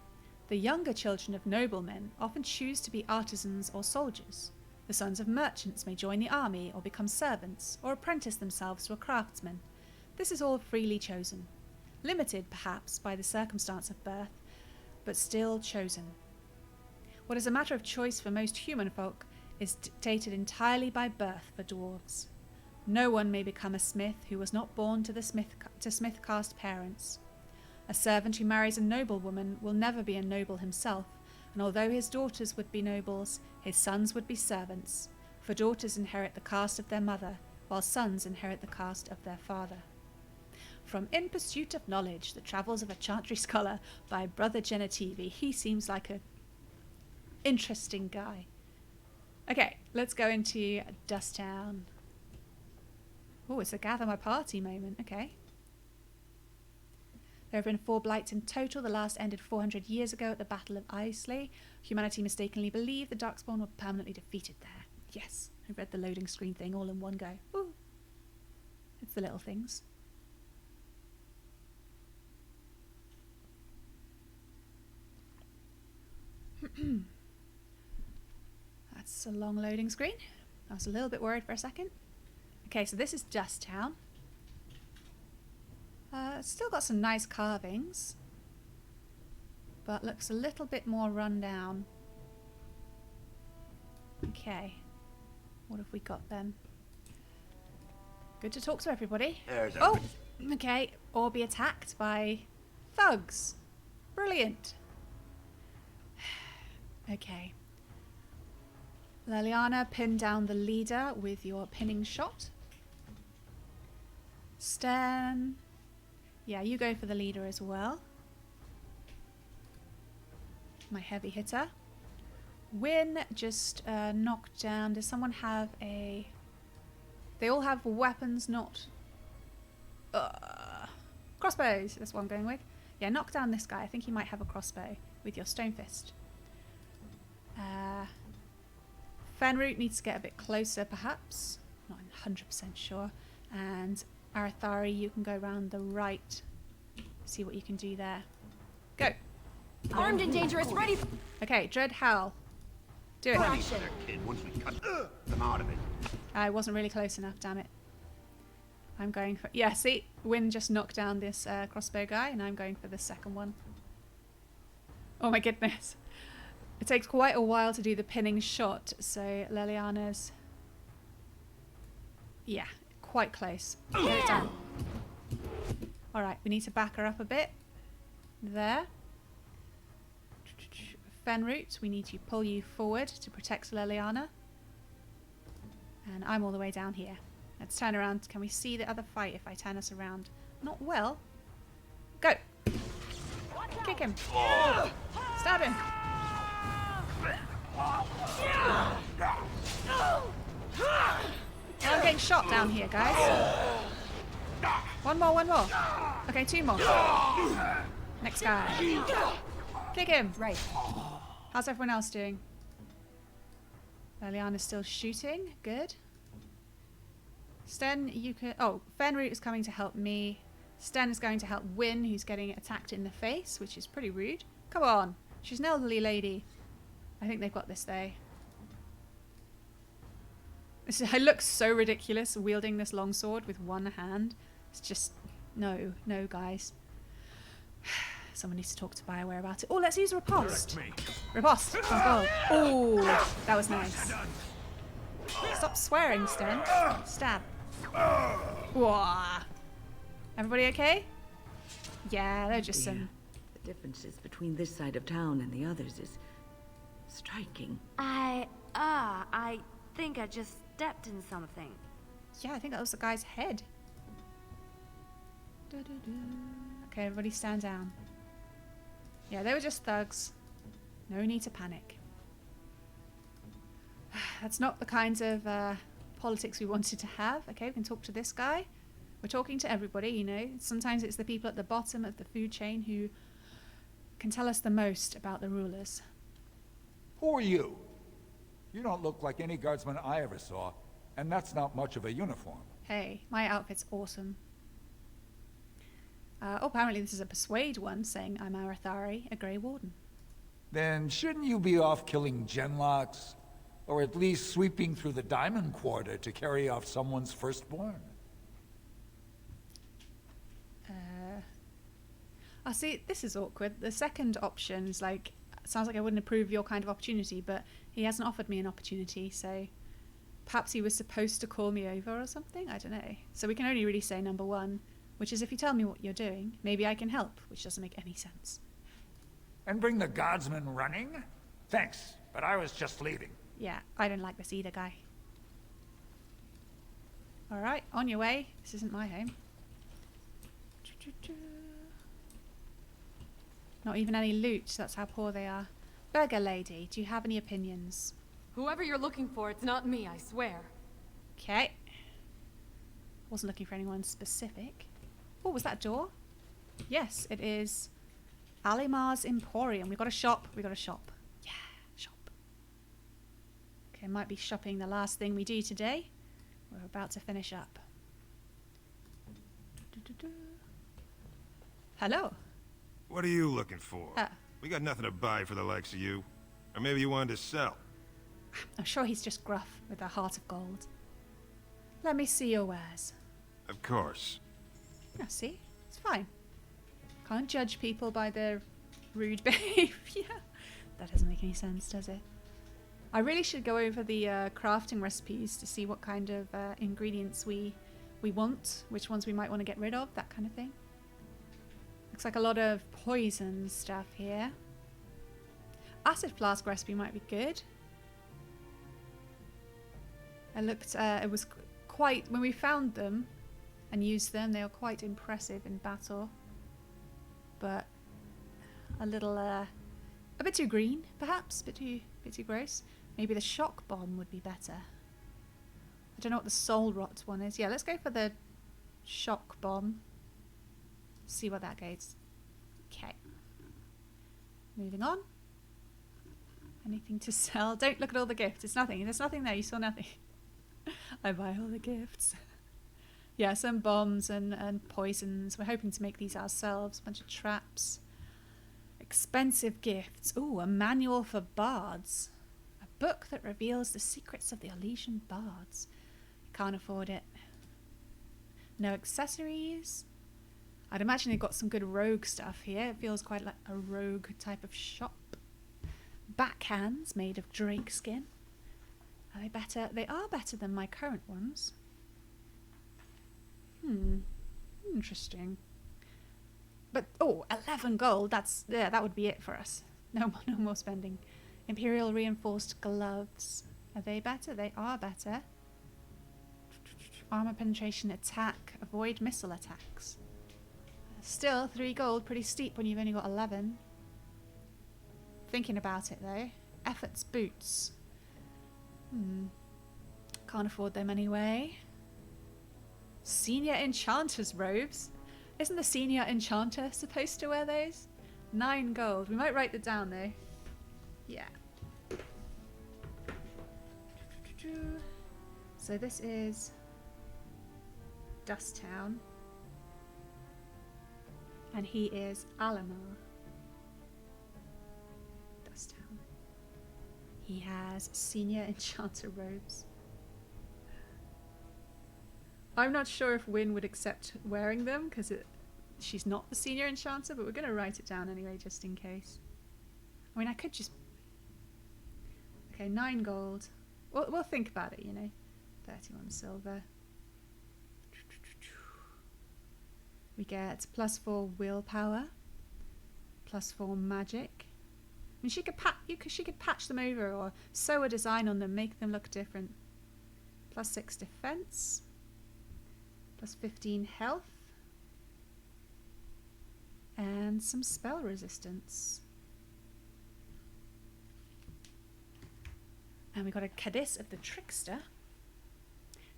the younger children of noblemen often choose to be artisans or soldiers. The sons of merchants may join the army or become servants or apprentice themselves to a craftsman. This is all freely chosen. Limited, perhaps, by the circumstance of birth, but still chosen. What is a matter of choice for most human folk is dictated entirely by birth for dwarves. No one may become a smith who was not born to smith caste parents. A servant who marries a noblewoman will never be a noble himself, and although his daughters would be nobles, his sons would be servants, for daughters inherit the caste of their mother, while sons inherit the caste of their father. From In Pursuit of Knowledge, The Travels of a Chantry Scholar by Brother Genetivi. He seems like a interesting guy. Okay, let's go into Dust Town. Oh, it's a gather my party moment. Okay. There have been 4 blights in total. The last ended 400 years ago at the Battle of Islay. Humanity mistakenly believed the Darkspawn were permanently defeated there. Yes, I read the loading screen thing all in one go. Ooh. It's the little things. That's a long loading screen. I was a little bit worried for a second. Okay, so this is Dust Town. Still got some nice carvings, but looks a little bit more run down. Okay, what have we got then? Good to talk to everybody. Oh, okay, or be attacked by thugs. Brilliant. Okay. Leliana, pin down the leader with your pinning shot. Stan. Yeah, you go for the leader as well. My heavy hitter. Win just knocked down. Does someone have a... They all have weapons, not... crossbows, that's what I'm going with. Yeah, knock down this guy. I think he might have a crossbow with your stone fist. Fenroot needs to get a bit closer, perhaps. Not 100% sure. And Arathari, you can go around the right. See what you can do there. Go. Armed and dangerous, ready. Okay, Dread Howl. Do it. Kid, once we cut them out of it. I wasn't really close enough, damn it. I'm going for... Yeah, see? Wynn just knocked down this crossbow guy, and I'm going for the second one. Oh my goodness. It takes quite a while to do the pinning shot, so Leliana's... Yeah, quite close. Get it done. Alright, we need to back her up a bit. There. Fenroot, we need to pull you forward to protect Leliana. And I'm all the way down here. Let's turn around. Can we see the other fight if I turn us around? Not well. Go! Kick him! Stab him! I'm getting shot down here, guys. One more, one more. Okay, 2 more. Next guy. Kick him! Right. How's everyone else doing? Leliana's still shooting. Good. Sten, you can... Oh, Fenroot is coming to help me. Sten is going to help Wynn, who's getting attacked in the face, which is pretty rude. Come on. She's an elderly lady. I think they've got this, though. I look so ridiculous wielding this longsword with one hand. It's just... No, no, guys. Someone needs to talk to Bioware about it. Oh, let's use riposte. Direct me. Riposte. Oh, oh, that was nice. Stop swearing, Stone. Stab. Whoa. Everybody okay? Yeah, they're just some... The differences between this side of town and the others is striking. I think I just stepped in something. Yeah, I think that was the guy's head. Okay, everybody stand down. Yeah, they were just thugs. No need to panic. That's not the kinds of politics we wanted to have. Okay, we can talk to this guy. We're talking to everybody, you know. Sometimes it's the people at the bottom of the food chain who can tell us the most about the rulers. Who are you? You don't look like any guardsman I ever saw, and that's not much of a uniform. Hey, my outfit's awesome. Oh, apparently this is a persuade one saying I'm Arathari, a Grey Warden. Then shouldn't you be off killing genlocks? Or at least sweeping through the Diamond Quarter to carry off someone's firstborn? I see, this is awkward. The second option is like, sounds like I wouldn't approve your kind of opportunity, but he hasn't offered me an opportunity, so perhaps he was supposed to call me over or something? I don't know. So we can only really say number one, which is if you tell me what you're doing, maybe I can help, which doesn't make any sense. And bring the guardsmen running? Thanks, but I was just leaving. Yeah, I don't like this either, guy. Alright, on your way. This isn't my home. Not even any loot, that's how poor they are. Burger lady, do you have any opinions? Whoever you're looking for, it's not me, I swear. Okay. Wasn't looking for anyone specific. Oh, was that a door? Yes, it is Alimar's Emporium. We've got a shop. We've got a shop. Yeah, shop. Okay, might be shopping the last thing we do today. We're about to finish up. Hello. What are you looking for? We got nothing to buy for the likes of you. Or maybe you wanted to sell. I'm sure he's just gruff with a heart of gold. Let me see your wares. Of course. Yeah, see? It's fine. Can't judge people by their rude behavior. That doesn't make any sense, does it? I really should go over the crafting recipes to see what kind of ingredients we want, which ones we might want to get rid of, that kind of thing. Looks like a lot of poison stuff here. Acid flask recipe might be good. I looked, it was quite, when we found them and used them, they were quite impressive in battle. But a little, a bit too green, perhaps, a bit too gross. Maybe the shock bomb would be better. I don't know what the soul rot one is. Yeah, let's go for the shock bomb. See what that goes. Okay. Moving on. Anything to sell? Don't look at all the gifts. It's nothing. There's nothing there. You saw nothing. I buy all the gifts. Yeah, some bombs and poisons. We're hoping to make these ourselves. A bunch of traps. Expensive gifts. Ooh, a manual for bards. A book that reveals the secrets of the Elysian bards. Can't afford it. No accessories. I'd imagine they've got some good rogue stuff here. It feels quite like a rogue type of shop. Backhands made of drake skin. Are they better? They are better than my current ones. Interesting. But, oh, 11 gold. Yeah, that would be it for us. No more spending. Imperial reinforced gloves. Are they better? They are better. Armor penetration attack. Avoid missile attacks. Still, 3 gold. Pretty steep when you've only got 11. Thinking about it, though. Efforts boots. Can't afford them anyway. Senior enchanter's robes. Isn't the senior enchanter supposed to wear those? 9 gold. We might write that down, though. Yeah. So this is Dust Town. And he is Alamar. Dust Town. He has senior enchanter robes. I'm not sure if Wynne would accept wearing them because she's not the senior enchanter, but we're going to write it down anyway, just in case. I mean, I could just... Okay, 9 gold. We'll think about it, you know. 31 silver. We get +4 willpower, +4 magic. I mean, she could patch them over or sew a design on them, make them look different. +6 defense, +15 health, and some spell resistance. And we got a Cadiz of the Trickster.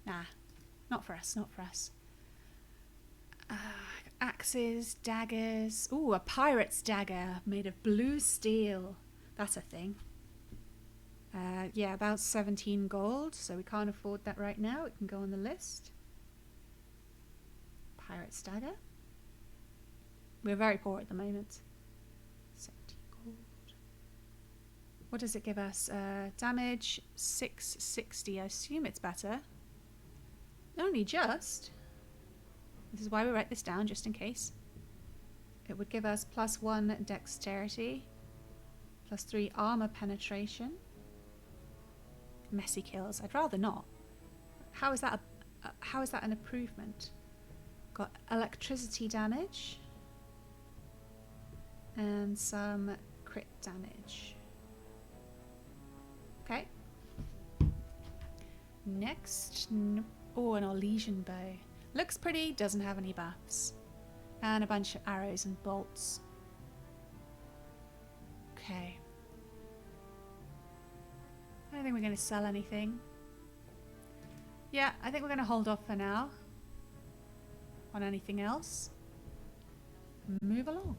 Nah, not for us, not for us. Axes, daggers. Ooh, a pirate's dagger made of blue steel. That's a thing. Yeah, about 17 gold, so we can't afford that right now. It can go on the list. Pirate's dagger. We're very poor at the moment. 17 gold. What does it give us? Damage 660. I assume it's better. Only just. This is why we write this down, just in case. It would give us +1 dexterity, +3 armor penetration. Messy kills. I'd rather not. How is that an improvement? Got electricity damage and some crit damage. Okay. Next, oh, an Orlesian bow. Looks pretty, doesn't have any buffs. And a bunch of arrows and bolts. Okay. I don't think we're going to sell anything. Yeah, I think we're going to hold off for now on anything else. Move along.